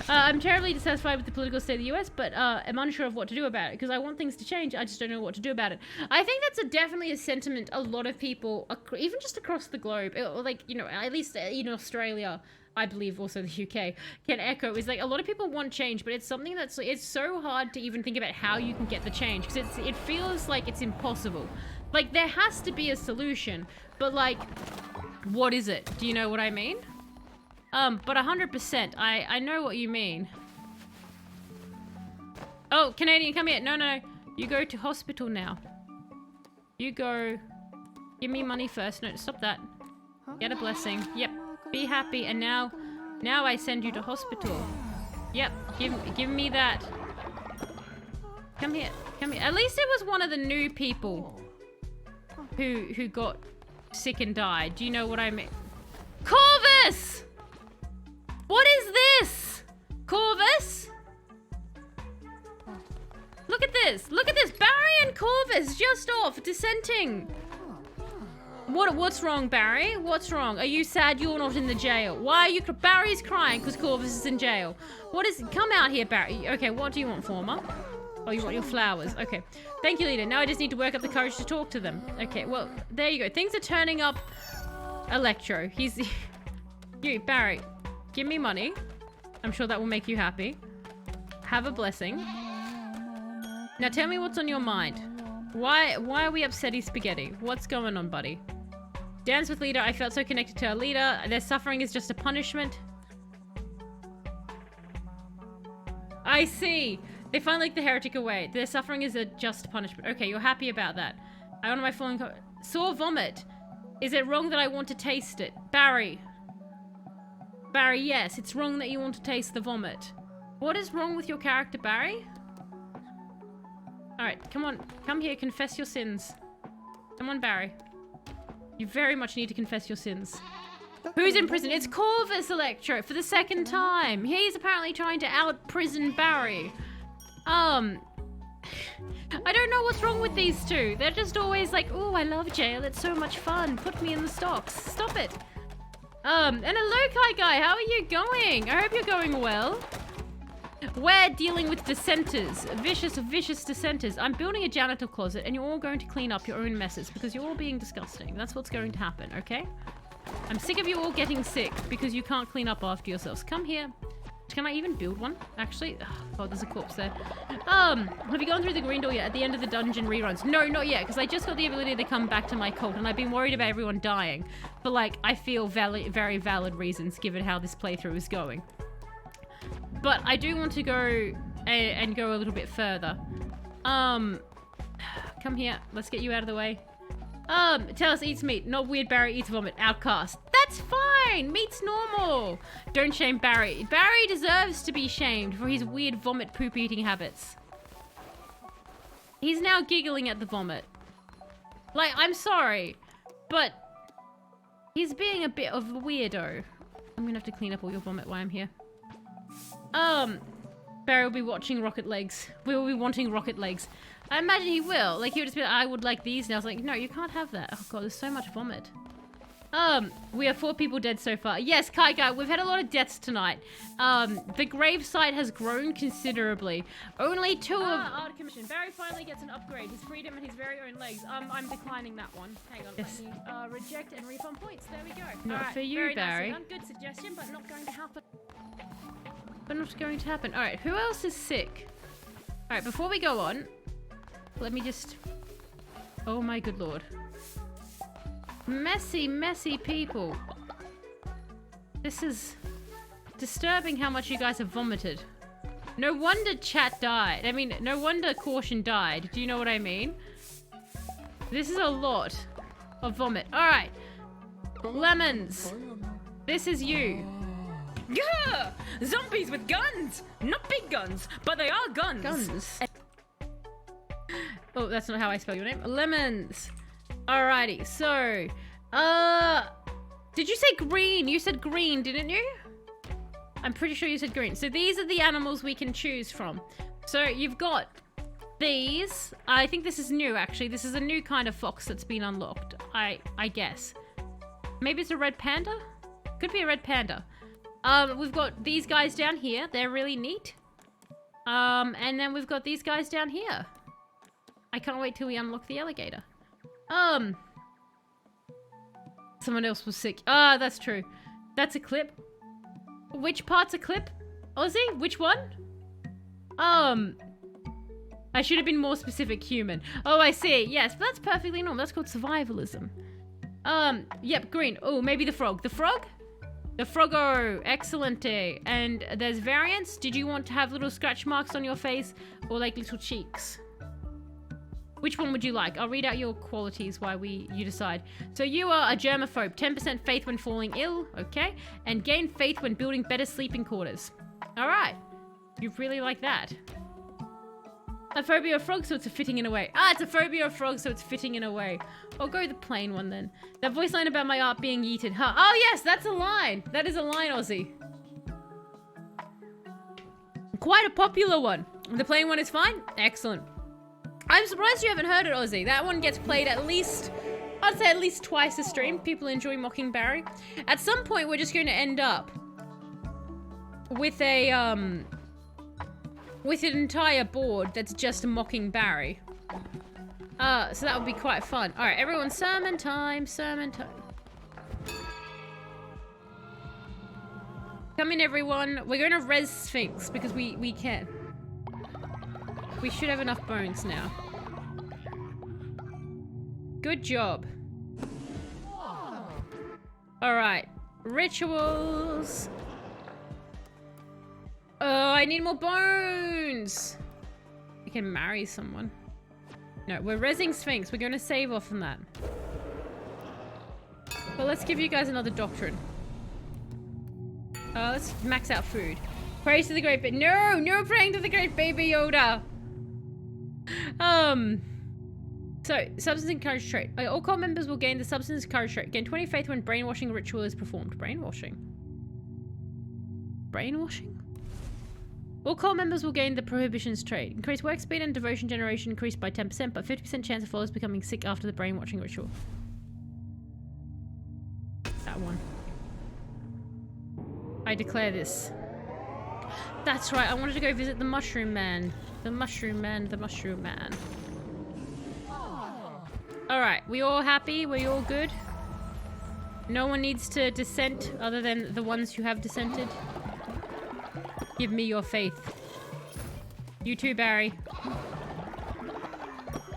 B: I'm terribly dissatisfied with the political state of the US, but I'm unsure of what to do about it because I want things to change. I just don't know what to do about it. I think that's definitely a sentiment a lot of people, even just across the globe, like, you know, at least in Australia, I believe also the UK, can echo, is like a lot of people want change, but it's something that's, it's so hard to even think about how you can get the change because it feels like it's impossible. Like, there has to be a solution, but like, what is it? Do you know what I mean? But 100%, I know what you mean. Oh, Canadian, come here. No. You go to hospital now. You go... Give me money first. No, stop that. Get a blessing. Yep. Be happy. And now I send you to hospital. Yep. Give me that. Come here. Come here. At least it was one of the new people who got sick and died. Do you know what I mean? Corvus! What is this? Corvus? Look at this. Look at this. Barry and Corvus just off, dissenting. What's wrong, Barry? What's wrong? Are you sad you're not in the jail? Why are you... Barry's crying because Corvus is in jail. What is... Come out here, Barry. Okay, what do you want, Former? Oh, you want your flowers. Okay. Thank you, leader. Now I just need to work up the courage to talk to them. Okay, well, there you go. Things are turning up. Electro. He's... You, Barry. Give me money. I'm sure that will make you happy. Have a blessing. Now tell me what's on your mind. Why are we upsetty spaghetti? What's going on, buddy? Dance with leader. I felt so connected to our leader. Their suffering is just a punishment. I see. They finally like the heretic away. Their suffering is a just punishment. Okay, you're happy about that. I honor my fallen... Saw vomit. Is it wrong that I want to taste it? Barry. Barry, yes. It's wrong that you want to taste the vomit. What is wrong with your character, Barry? Alright, come on. Come here. Confess your sins. Come on, Barry. You very much need to confess your sins. Who's in prison? It's Corvus, Electro, for the second time. He's apparently trying to out-prison Barry. I don't know what's wrong with these two. They're just always like, oh, I love jail. It's so much fun. Put me in the stocks. Stop it. And hello, Kai Guy. How are you going? I hope you're going well. We're dealing with dissenters. Vicious dissenters. I'm building a janitor closet and you're all going to clean up your own messes because you're all being disgusting. That's what's going to happen, okay? I'm sick of you all getting sick because you can't clean up after yourselves. Come here. Can I even build one? Actually, oh, there's a corpse there. Have you gone through the green door yet? At the end of the dungeon reruns? No, not yet, because I just got the ability to come back to my cult, and I've been worried about everyone dying. But, like, I feel very valid reasons, given how this playthrough is going. But I do want to go and go a little bit further. Come here. Let's get you out of the way. Tell us eats meat. Not weird Barry eats vomit. Outcast. That's fine. Meat's normal. Don't shame Barry. Barry deserves to be shamed for his weird vomit poop eating habits. He's now giggling at the vomit. Like, I'm sorry, but he's being a bit of a weirdo. I'm gonna have to clean up all your vomit while I'm here. Barry will be watching Rocket Legs. We will be wanting Rocket Legs. I imagine he will. Like, he would just be like, I would like these. And I was like, no, you can't have that. Oh, God, there's so much vomit. We have 4 people dead so far. Yes, Kai Guy, we've had a lot of deaths tonight. The gravesite has grown considerably. Only 2 of... Art Commission. Barry finally gets an upgrade. His freedom and his very own legs. I'm declining that one. Hang on. Yes. Let me, reject and refund points. There we go. Not
C: right,
B: for you, Barry.
C: Good suggestion, but not going to happen.
B: But not going to happen. All right, who else is sick? All right, before we go on, let me just... Oh my good lord. Messy, messy people. This is disturbing how much you guys have vomited. No wonder chat died. I mean, no wonder Caution died. Do you know what I mean? This is a lot of vomit. All right. Lemons. This is you.
C: Yeah! Zombies with guns! Not big guns, but they are guns.
B: Guns. Oh, that's not how I spell your name. Lemons. Alrighty, so... Did you say green? You said green, didn't you? I'm pretty sure you said green. So these are the animals we can choose from. So you've got these. I think this is new, actually. This is a new kind of fox that's been unlocked. I guess. Maybe it's a red panda? Could be a red panda. We've got these guys down here. They're really neat. And then we've got these guys down here. I can't wait till we unlock the alligator. Someone else was sick. Ah, that's true. That's a clip. Which part's a clip? Ozzy? Which one? I should have been more specific. Human. Oh, I see. Yes, but that's perfectly normal. That's called survivalism. Yep, green. Oh, maybe the frog. The frog? The froggo. Excellent. And there's variants. Did you want to have little scratch marks on your face or like little cheeks? Which one would you like? I'll read out your qualities while you decide. So you are a germaphobe. 10% faith when falling ill. Okay. And gain faith when building better sleeping quarters. All right. You really like that. A phobia of frogs, so it's a fitting in a way. Ah, it's a phobia of frogs, so it's fitting in a way. I'll go the plain one then. That voice line about my art being yeeted. Huh? Oh yes, that's a line. That is a line, Ozzy. Quite a popular one. The plain one is fine? Excellent. I'm surprised you haven't heard it, Ozzy. That one gets played at least, I'd say at least twice a stream. People enjoy mocking Barry. At some point, we're just going to end up with a, with an entire board that's just mocking Barry. So that would be quite fun. All right, everyone, sermon time, sermon time. Come in, everyone. We're going to res Sphinx because we can. We should have enough bones now. Good job. All right, rituals. Oh, I need more bones. We can marry someone. No, we're resing Sphinx. We're going to save off on that. But let's give you guys another doctrine. Let's max out food. Praise to the great baby. No, no praying to the great baby Yoda. So, substance and courage trait. All cult members will gain the substance and courage trait. Gain 20 faith when brainwashing ritual is performed. Brainwashing? Brainwashing? All cult members will gain the prohibitions trait. Increase work speed and devotion generation increased by 10%, but 50% chance of followers becoming sick after the brainwashing ritual. That one. I declare this. That's right, I wanted to go visit the Mushroom Man. The Mushroom Man, the Mushroom Man. Alright, we all happy? We all good? No one needs to dissent other than the ones who have dissented? Give me your faith. You too, Barry.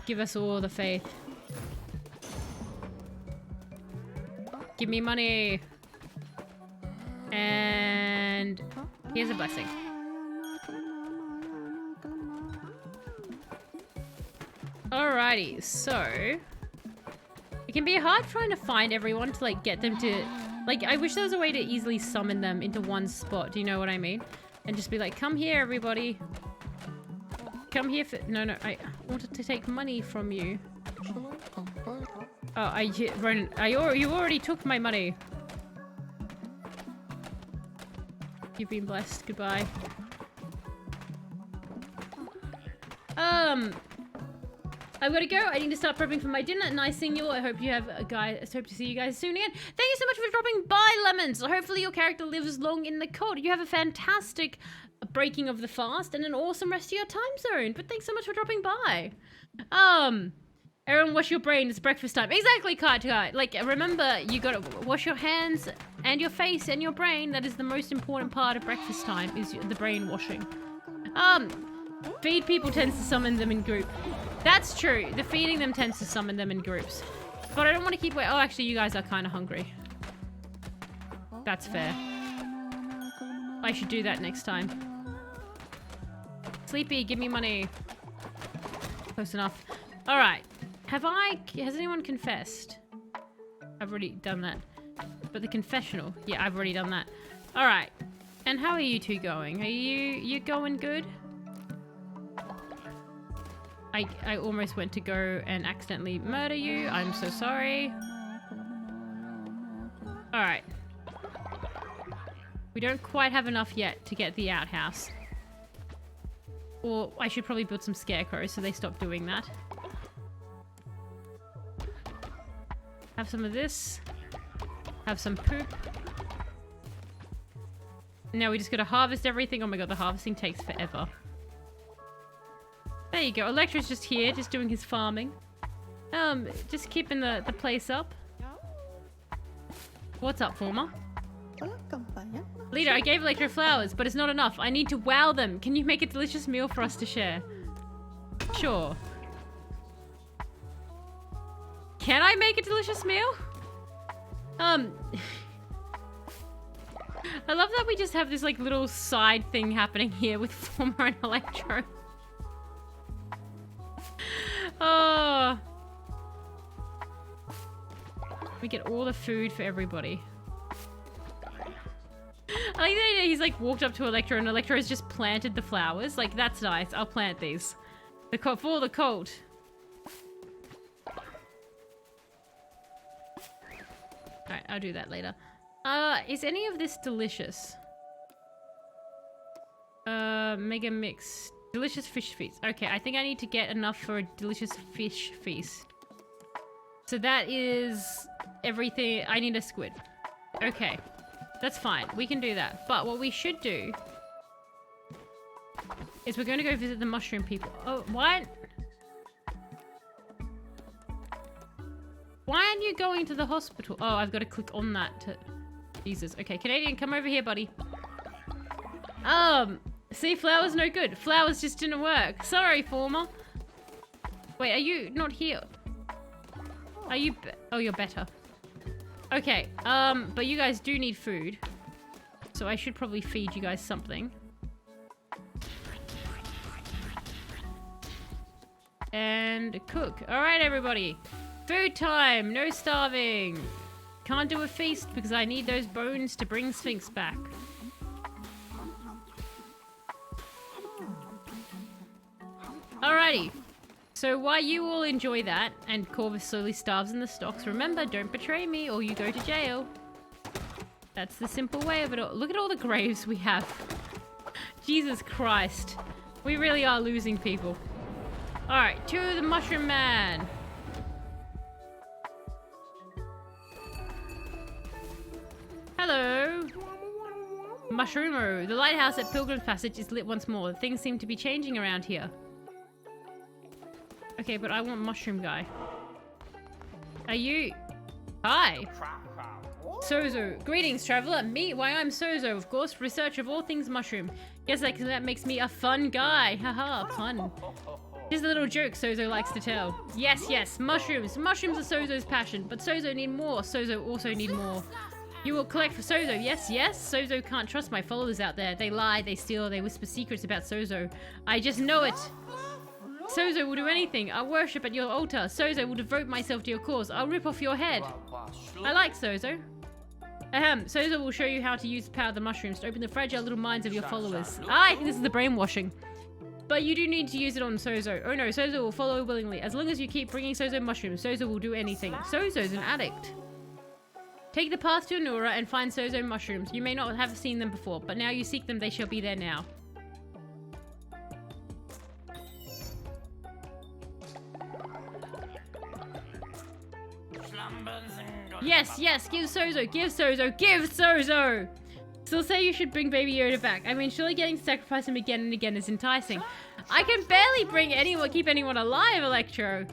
B: Give us all the faith. Give me money. And here's a blessing. Alrighty, so it can be hard trying to find everyone to like get them to like, I wish there was a way to easily summon them into one spot. Do you know what I mean? And just be like, come here, everybody. Come here for... No, I wanted to take money from you. Oh, Ronan, you already took my money. You've been blessed. Goodbye. I've got to go. I need to start prepping for my dinner. Nice seeing you all. I hope you have a guy. I hope to see you guys soon again. Thank you so much for dropping by, Lemons. Hopefully your character lives long in the cult. You have a fantastic breaking of the fast and an awesome rest of your time zone. But thanks so much for dropping by. Everyone wash your brain. It's breakfast time. Exactly, Kai. Like, remember, you gotta wash your hands and your face and your brain. That is the most important part of breakfast time, is the brain washing. Feed people tends to summon them in group. That's true. The feeding them tends to summon them in groups. But I don't want to keep... Oh, actually, you guys are kind of hungry. That's fair. I should do that next time. Sleepy, give me money. Close enough. All right. Has anyone confessed? I've already done that. But the confessional. Yeah, I've already done that. All right. And how are you two going? Are you going good? I almost went to go and accidentally murder you. I'm so sorry. Alright. We don't quite have enough yet to get the outhouse. Or I should probably build some scarecrows so they stop doing that. Have some of this. Have some poop. Now we just gotta harvest everything. Oh my god, the harvesting takes forever. There you go. Electra's just here, just doing his farming. Just keeping the place up. What's up, Former? Leader, I gave Electra flowers, but it's not enough. I need to wow them. Can you make a delicious meal for us to share? Sure. Can I make a delicious meal? I love that we just have this like little side thing happening here with Former and Electro. Oh. We get all the food for everybody. I like the idea he's like walked up to Electro and Electro has just planted the flowers. Like, that's nice. I'll plant these. For the cult. Alright, I'll do that later. Is any of this delicious? Mega mix. Delicious fish feast. Okay, I think I need to get enough for a delicious fish feast. So that is everything. I need a squid. Okay. That's fine. We can do that. But what we should do is we're going to go visit the mushroom people. Oh, what? Why aren't you going to the hospital? Oh, I've got to click on that to... Jesus. Okay, Canadian, come over here, buddy. See, flowers no good. Flowers just didn't work. Sorry, Former. Wait, are you not here? Are you... Oh, you're better. Okay, but you guys do need food. So I should probably feed you guys something. And cook. Alright, everybody. Food time! No starving! Can't do a feast because I need those bones to bring Sphinx back. Alrighty. So while you all enjoy that, and Corvus slowly starves in the stocks, remember, don't betray me or you go to jail. That's the simple way of it all. Look at all the graves we have. Jesus Christ. We really are losing people. Alright, to the Mushroom Man. Hello. Mushroomo. The lighthouse at Pilgrim's Passage is lit once more. Things seem to be changing around here. Okay, but I want Mushroom Guy. Are you... Hi. Sozo. Greetings, traveler. Me? Why, I'm Sozo, of course. Researcher of all things mushroom. Guess that makes me a fun guy. Haha, fun. Here's a little joke Sozo likes to tell. Yes, yes, mushrooms. Mushrooms are Sozo's passion, but Sozo need more. Sozo also need more. You will collect for Sozo. Yes, yes. Sozo can't trust my followers out there. They lie, they steal, they whisper secrets about Sozo. I just know it. Sozo will do anything. I'll worship at your altar. Sozo will devote myself to your cause. I'll rip off your head. I like Sozo. Ahem. Sozo will show you how to use the power of the mushrooms to open the fragile little minds of your followers. Ah, I think this is the brainwashing. But you do need to use it on Sozo. Oh no, Sozo will follow willingly. As long as you keep bringing Sozo mushrooms, Sozo will do anything. Sozo's an addict. Take the path to Anura and find Sozo mushrooms. You may not have seen them before, but now you seek them, they shall be there now. Yes, yes, give Sozo, give Sozo, give Sozo! Still say you should bring Baby Yoda back. I mean, surely getting to sacrifice him again and again is enticing. I can barely keep anyone alive, Electro.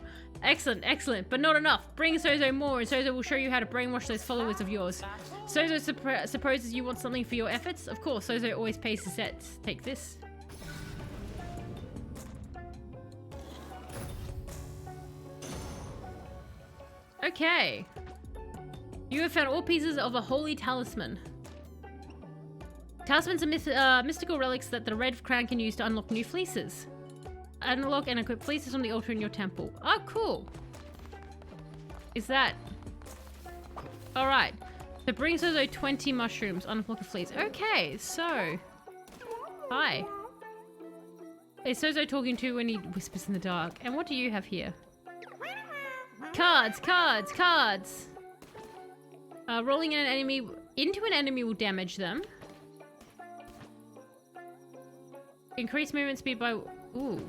B: Excellent, excellent, but not enough. Bring Sozo more and Sozo will show you how to brainwash those followers of yours. Sozo supposes you want something for your efforts? Of course, Sozo always pays his debts. Take this. Okay. You have found all pieces of a holy talisman. Talismans are mystical relics that the Red Crown can use to unlock new fleeces. Unlock and equip fleeces on the altar in your temple. Oh, cool. Is that... Alright. So bring Sozo 20 mushrooms, unlock a fleece. Okay, so... Hi. Is Sozo talking to when he whispers in the dark? And what do you have here? Cards, cards, cards! Rolling an enemy into an enemy will damage them. Increase movement speed by Ooh.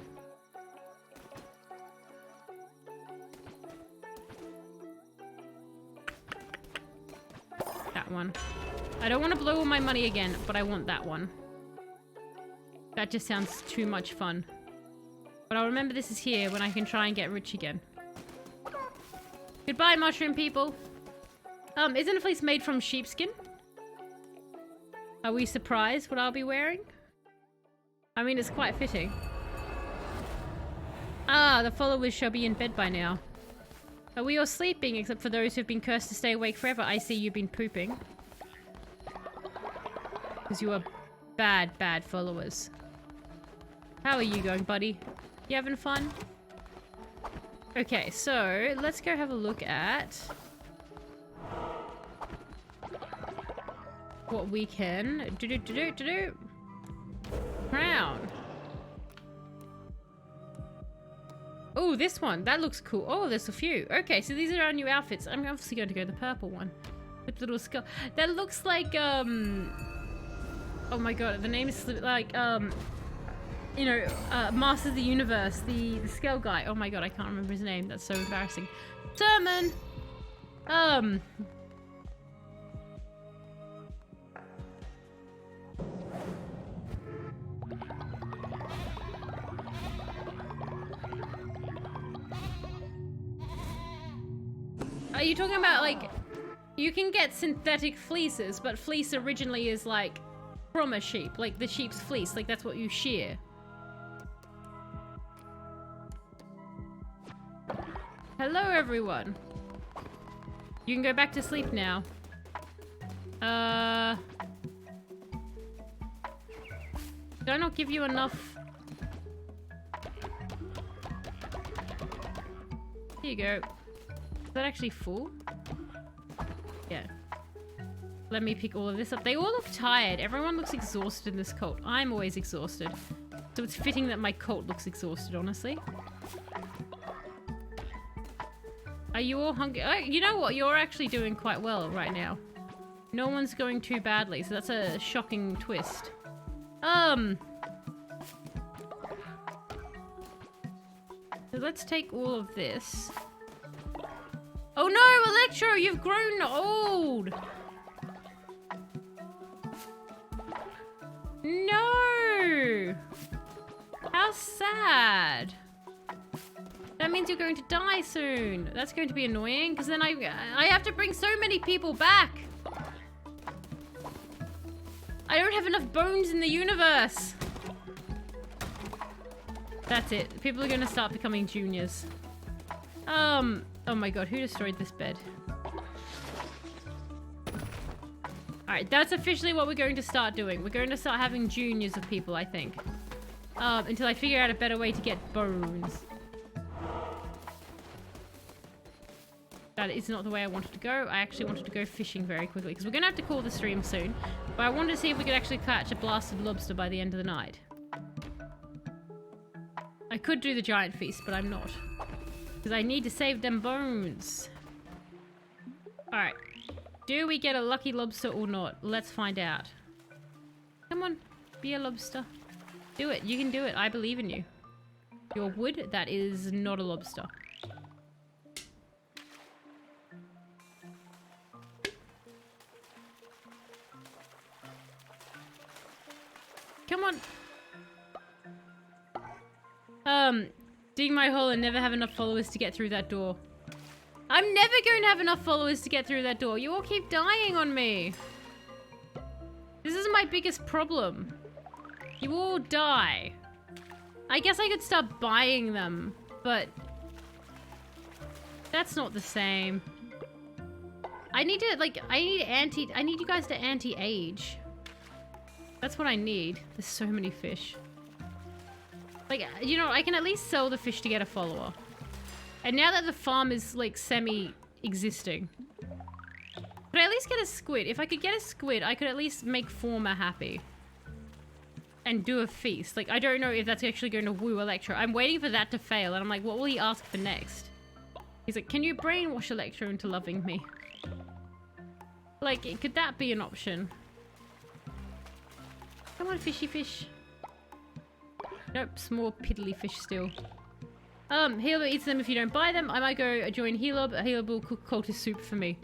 B: That one. I don't want to blow all my money again, but I want that one. That just sounds too much fun. But I'll remember this is here when I can try and get rich again. Goodbye, mushroom people. Isn't a fleece made from sheepskin? Are we surprised what I'll be wearing? I mean, it's quite fitting. Ah, the followers shall be in bed by now. Are we all sleeping, except for those who've been cursed to stay awake forever? I see you've been pooping. Because you are bad, bad followers. How are you going, buddy? You having fun? Okay, so let's go have a look at what we can do. Crown. Oh, this one. That looks cool. Oh, there's a few. Okay, so these are our new outfits. I'm obviously going to go the purple one with little skull. That looks like oh my god, the name is like you know, Master of the Universe, the Skull guy. Oh my god, I can't remember his name. That's so embarrassing. Sermon! Are you talking about, like, you can get synthetic fleeces, but fleece originally is, like, from a sheep. Like, the sheep's fleece. Like, that's what you shear. Hello, everyone. You can go back to sleep now. Did I not give you enough? Here you go. Is that actually full? Yeah. Let me pick all of this up. They all look tired. Everyone looks exhausted in this cult. I'm always exhausted. So it's fitting that my cult looks exhausted, honestly. Are you all hungry? Oh, you know what? You're actually doing quite well right now. No one's going too badly, so that's a shocking twist. So let's take all of this. Oh no, Electro, you've grown old! No! How sad. That means you're going to die soon. That's going to be annoying, because then I have to bring so many people back. I don't have enough bones in the universe. That's it. People are going to start becoming juniors. Oh my god, who destroyed this bed? Alright, that's officially what we're going to start doing. We're going to start having juniors of people, I think. Until I figure out a better way to get bones. That is not the way I wanted to go. I actually wanted to go fishing very quickly, because we're going to have to call the stream soon. But I wanted to see if we could actually catch a blasted lobster by the end of the night. I could do the giant feast, but I'm not. Because I need to save them bones. Alright. Do we get a lucky lobster or not? Let's find out. Come on. Be a lobster. Do it. You can do it. I believe in you. Your wood? That is not a lobster. Come on. Dig my hole and never have enough followers to get through that door. I'm never going to have enough followers to get through that door. You all keep dying on me. This is my biggest problem. You all die. I guess I could start buying them, but that's not the same. I need to, like, I need you guys to anti-age. That's what I need. There's so many fish. Like, you know, I can at least sell the fish to get a follower. And now that the farm is, like, semi-existing. Could I at least get a squid? If I could get a squid, I could at least make Former happy. And do a feast. Like, I don't know if that's actually going to woo Electro. I'm waiting for that to fail, and I'm like, what will he ask for next? He's like, can you brainwash Electro into loving me? Like, could that be an option? Come on, fishy fish. Nope, small piddly fish still. Helob eats them if you don't buy them. I might go join Helob. Helob will cook cultist soup for me.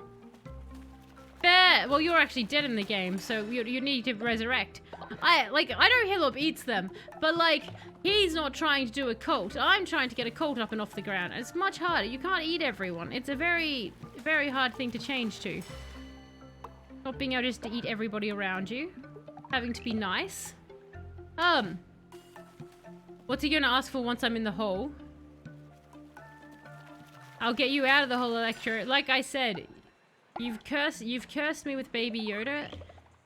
B: Fair! Well, you're actually dead in the game, so you need to resurrect. I know Helob eats them, but like, he's not trying to do a cult. I'm trying to get a cult up and off the ground, and it's much harder. You can't eat everyone. It's a very, very hard thing to change to. Not being able just to eat everybody around you. Having to be nice. What's he gonna ask for once I'm in the hole? I'll get you out of the hole, Electro. Like I said, you've cursed me with Baby Yoda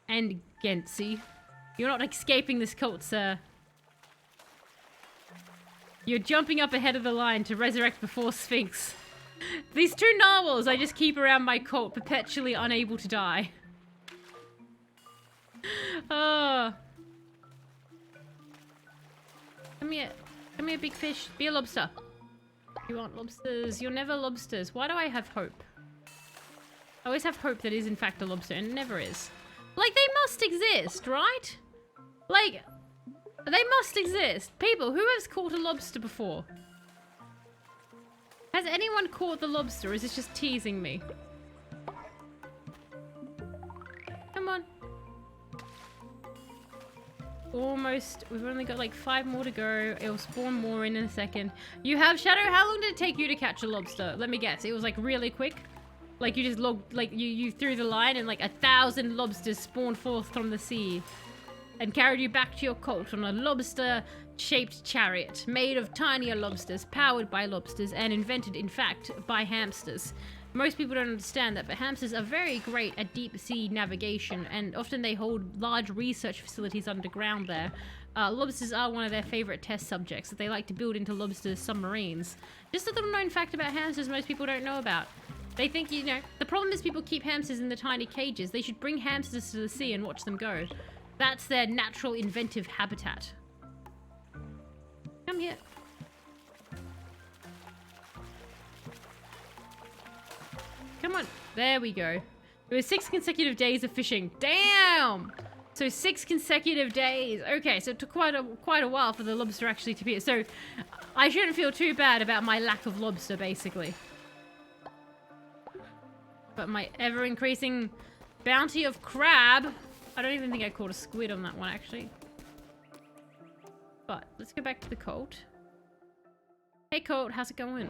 B: and Gensy. You're not escaping this cult, sir. You're jumping up ahead of the line to resurrect before Sphinx. These two narwhals I just keep around my cult, perpetually unable to die. Oh. Come here, big fish. Be a lobster. You want lobsters? You're never lobsters. Why do I have hope? I always have hope that is in fact a lobster, and it never is. Like, they must exist, right? Like, they must exist. People, who has caught a lobster before? Has anyone caught the lobster, or is this just teasing me? Come on. Almost. We've only got like 5 more to go. It'll spawn more in a second. You have Shadow. How long did it take you to catch a lobster? Let me guess. It was like really quick. Like you just logged, like you threw the line and like 1,000 lobsters spawned forth from the sea and carried you back to your cult on a lobster-shaped chariot made of tinier lobsters, powered by lobsters, and invented, in fact, by hamsters. Most people don't understand that, but hamsters are very great at deep-sea navigation, and often they hold large research facilities underground there. Lobsters are one of their favorite test subjects that they like to build into lobster submarines. Just a little known fact about hamsters most people don't know about. They think, you know, the problem is people keep hamsters in the tiny cages. They should bring hamsters to the sea and watch them go. That's their natural inventive habitat. Come here. Come on. There we go. It was 6 consecutive days of fishing. Damn! So 6 consecutive days. Okay, so it took quite a while for the lobster actually to appear. So I shouldn't feel too bad about my lack of lobster, basically. But my ever-increasing bounty of crab. I don't even think I caught a squid on that one, actually. But let's go back to the cult. Hey, cult, how's it going?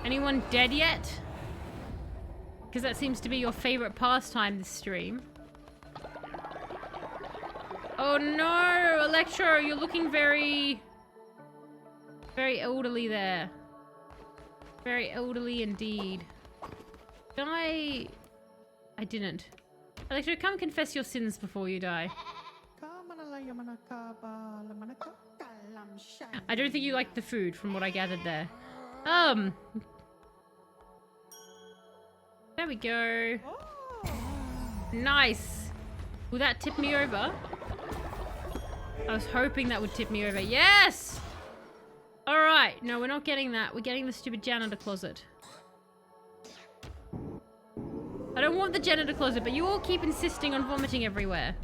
B: Anyone dead yet? Because that seems to be your favorite pastime this stream. Oh no, Electro, you're looking very elderly there. Very elderly indeed. I didn't. Electro, come confess your sins before you die. I don't think you liked the food from what I gathered there. There we go. Nice. Will that tip me over? I was hoping that would tip me over. Yes! Alright. No, we're not getting that. We're getting the stupid janitor closet. I don't want the janitor closet, but you all keep insisting on vomiting everywhere.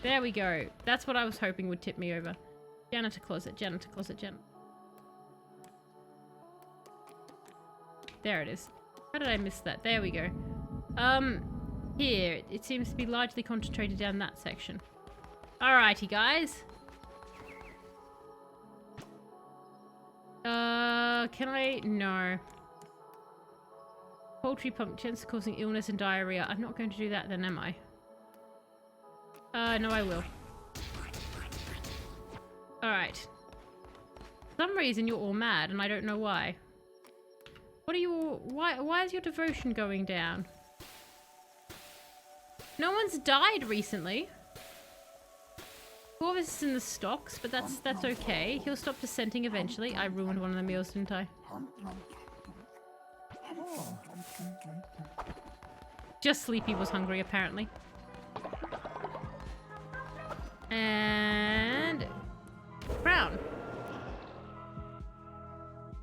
B: There we go. That's what I was hoping would tip me over. Janitor closet, janitor closet, janitor. There it is. How did I miss that? There we go. Here. It seems to be largely concentrated down that section. Alrighty, guys. Can I? No. Poultry punctures causing illness and diarrhea. I'm not going to do that then, am I? No, I will. Alright. For some reason you're all mad, and I don't know why. What are you all... Why is your devotion going down? No one's died recently. Corvus is in the stocks, but that's okay. He'll stop dissenting eventually. I ruined one of the meals, didn't I? Just Sleepy was hungry, apparently. And... Brown.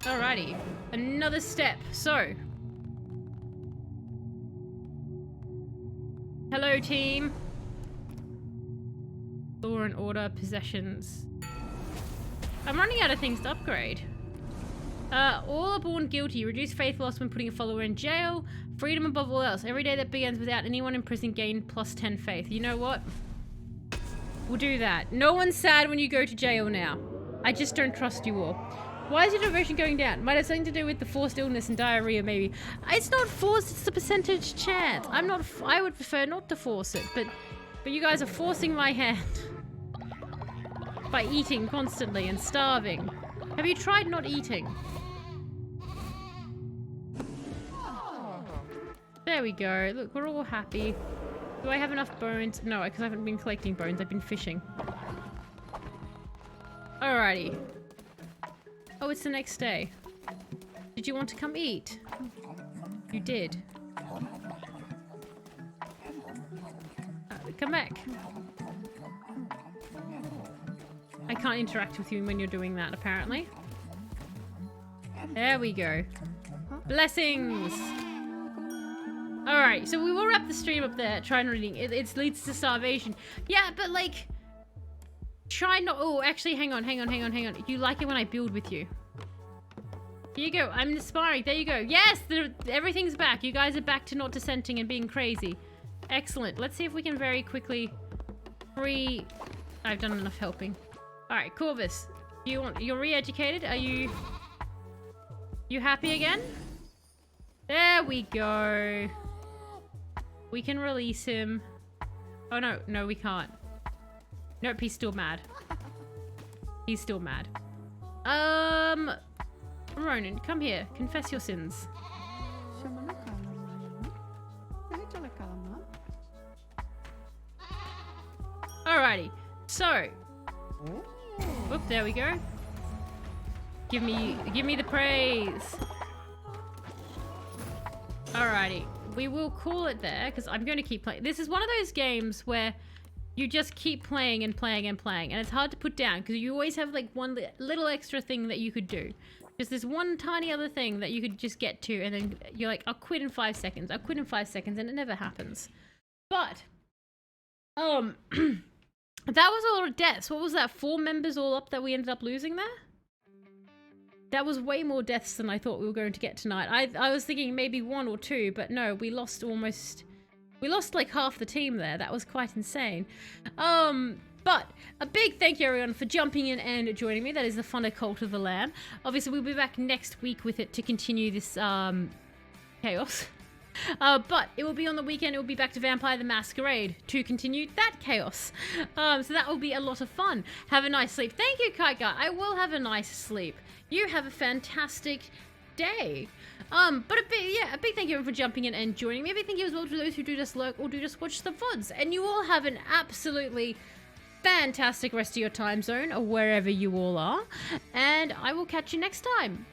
B: Alrighty. Another step. So. Hello, team. Law and order, possessions. I'm running out of things to upgrade. All are born guilty. Reduce faith loss when putting a follower in jail. Freedom above all else. Every day that begins without anyone in prison gain plus 10 faith. You know what? We'll do that. No one's sad when you go to jail now. I just don't trust you all. Why is your devotion going down? Might have something to do with the forced illness and diarrhea, maybe. It's not forced, it's the percentage chance. I would prefer not to force it, but you guys are forcing my hand. By eating constantly and starving. Have you tried not eating? There we go. Look, we're all happy. Do I have enough bones? No, because I haven't been collecting bones. I've been fishing. Alrighty. Oh, it's the next day. Did you want to come eat? You did. Come back. I can't interact with you when you're doing that, apparently. There we go. Blessings! Alright, so we will wrap the stream up there. Try not eating. It leads to starvation. Yeah, but like... Try not... Oh, actually, hang on. You like it when I build with you. Here you go. I'm inspiring. There you go. Yes! Everything's back. You guys are back to not dissenting and being crazy. Excellent. Let's see if we can very quickly free... I've done enough helping. Alright, Corvus. You're re-educated? Are you happy again? There we go. We can release him. Oh no, no we can't. Nope, he's still mad. He's still mad. Ronan, come here. Confess your sins. Alrighty. So. Whoop, there we go. Give me the praise. Alrighty. We will call it there, because I'm going to keep playing. This is one of those games where you just keep playing and playing and playing, and it's hard to put down, because you always have like one little extra thing that you could do. Just this one tiny other thing that you could just get to, and then you're like, I'll quit in 5 seconds. I'll quit in 5 seconds, and it never happens. But, that was a lot of deaths. What was that? 4 members all up that we ended up losing there? That was way more deaths than I thought we were going to get tonight. I was thinking maybe 1 or 2, but no, we lost like half the team there. That was quite insane. But a big thank you everyone for jumping in and joining me. That is the fun Cult of the Lamb. Obviously we'll be back next week with it to continue this chaos. But it will be on the weekend. It will be back to Vampire the Masquerade to continue that chaos. So that will be a lot of fun. Have a nice sleep. Thank you, Kite Guy. I will have a nice sleep. You have a fantastic day. But a big thank you for jumping in and joining me. A big thank you as well to those who do just lurk or do just watch the VODs. And you all have an absolutely fantastic rest of your time zone or wherever you all are. And I will catch you next time.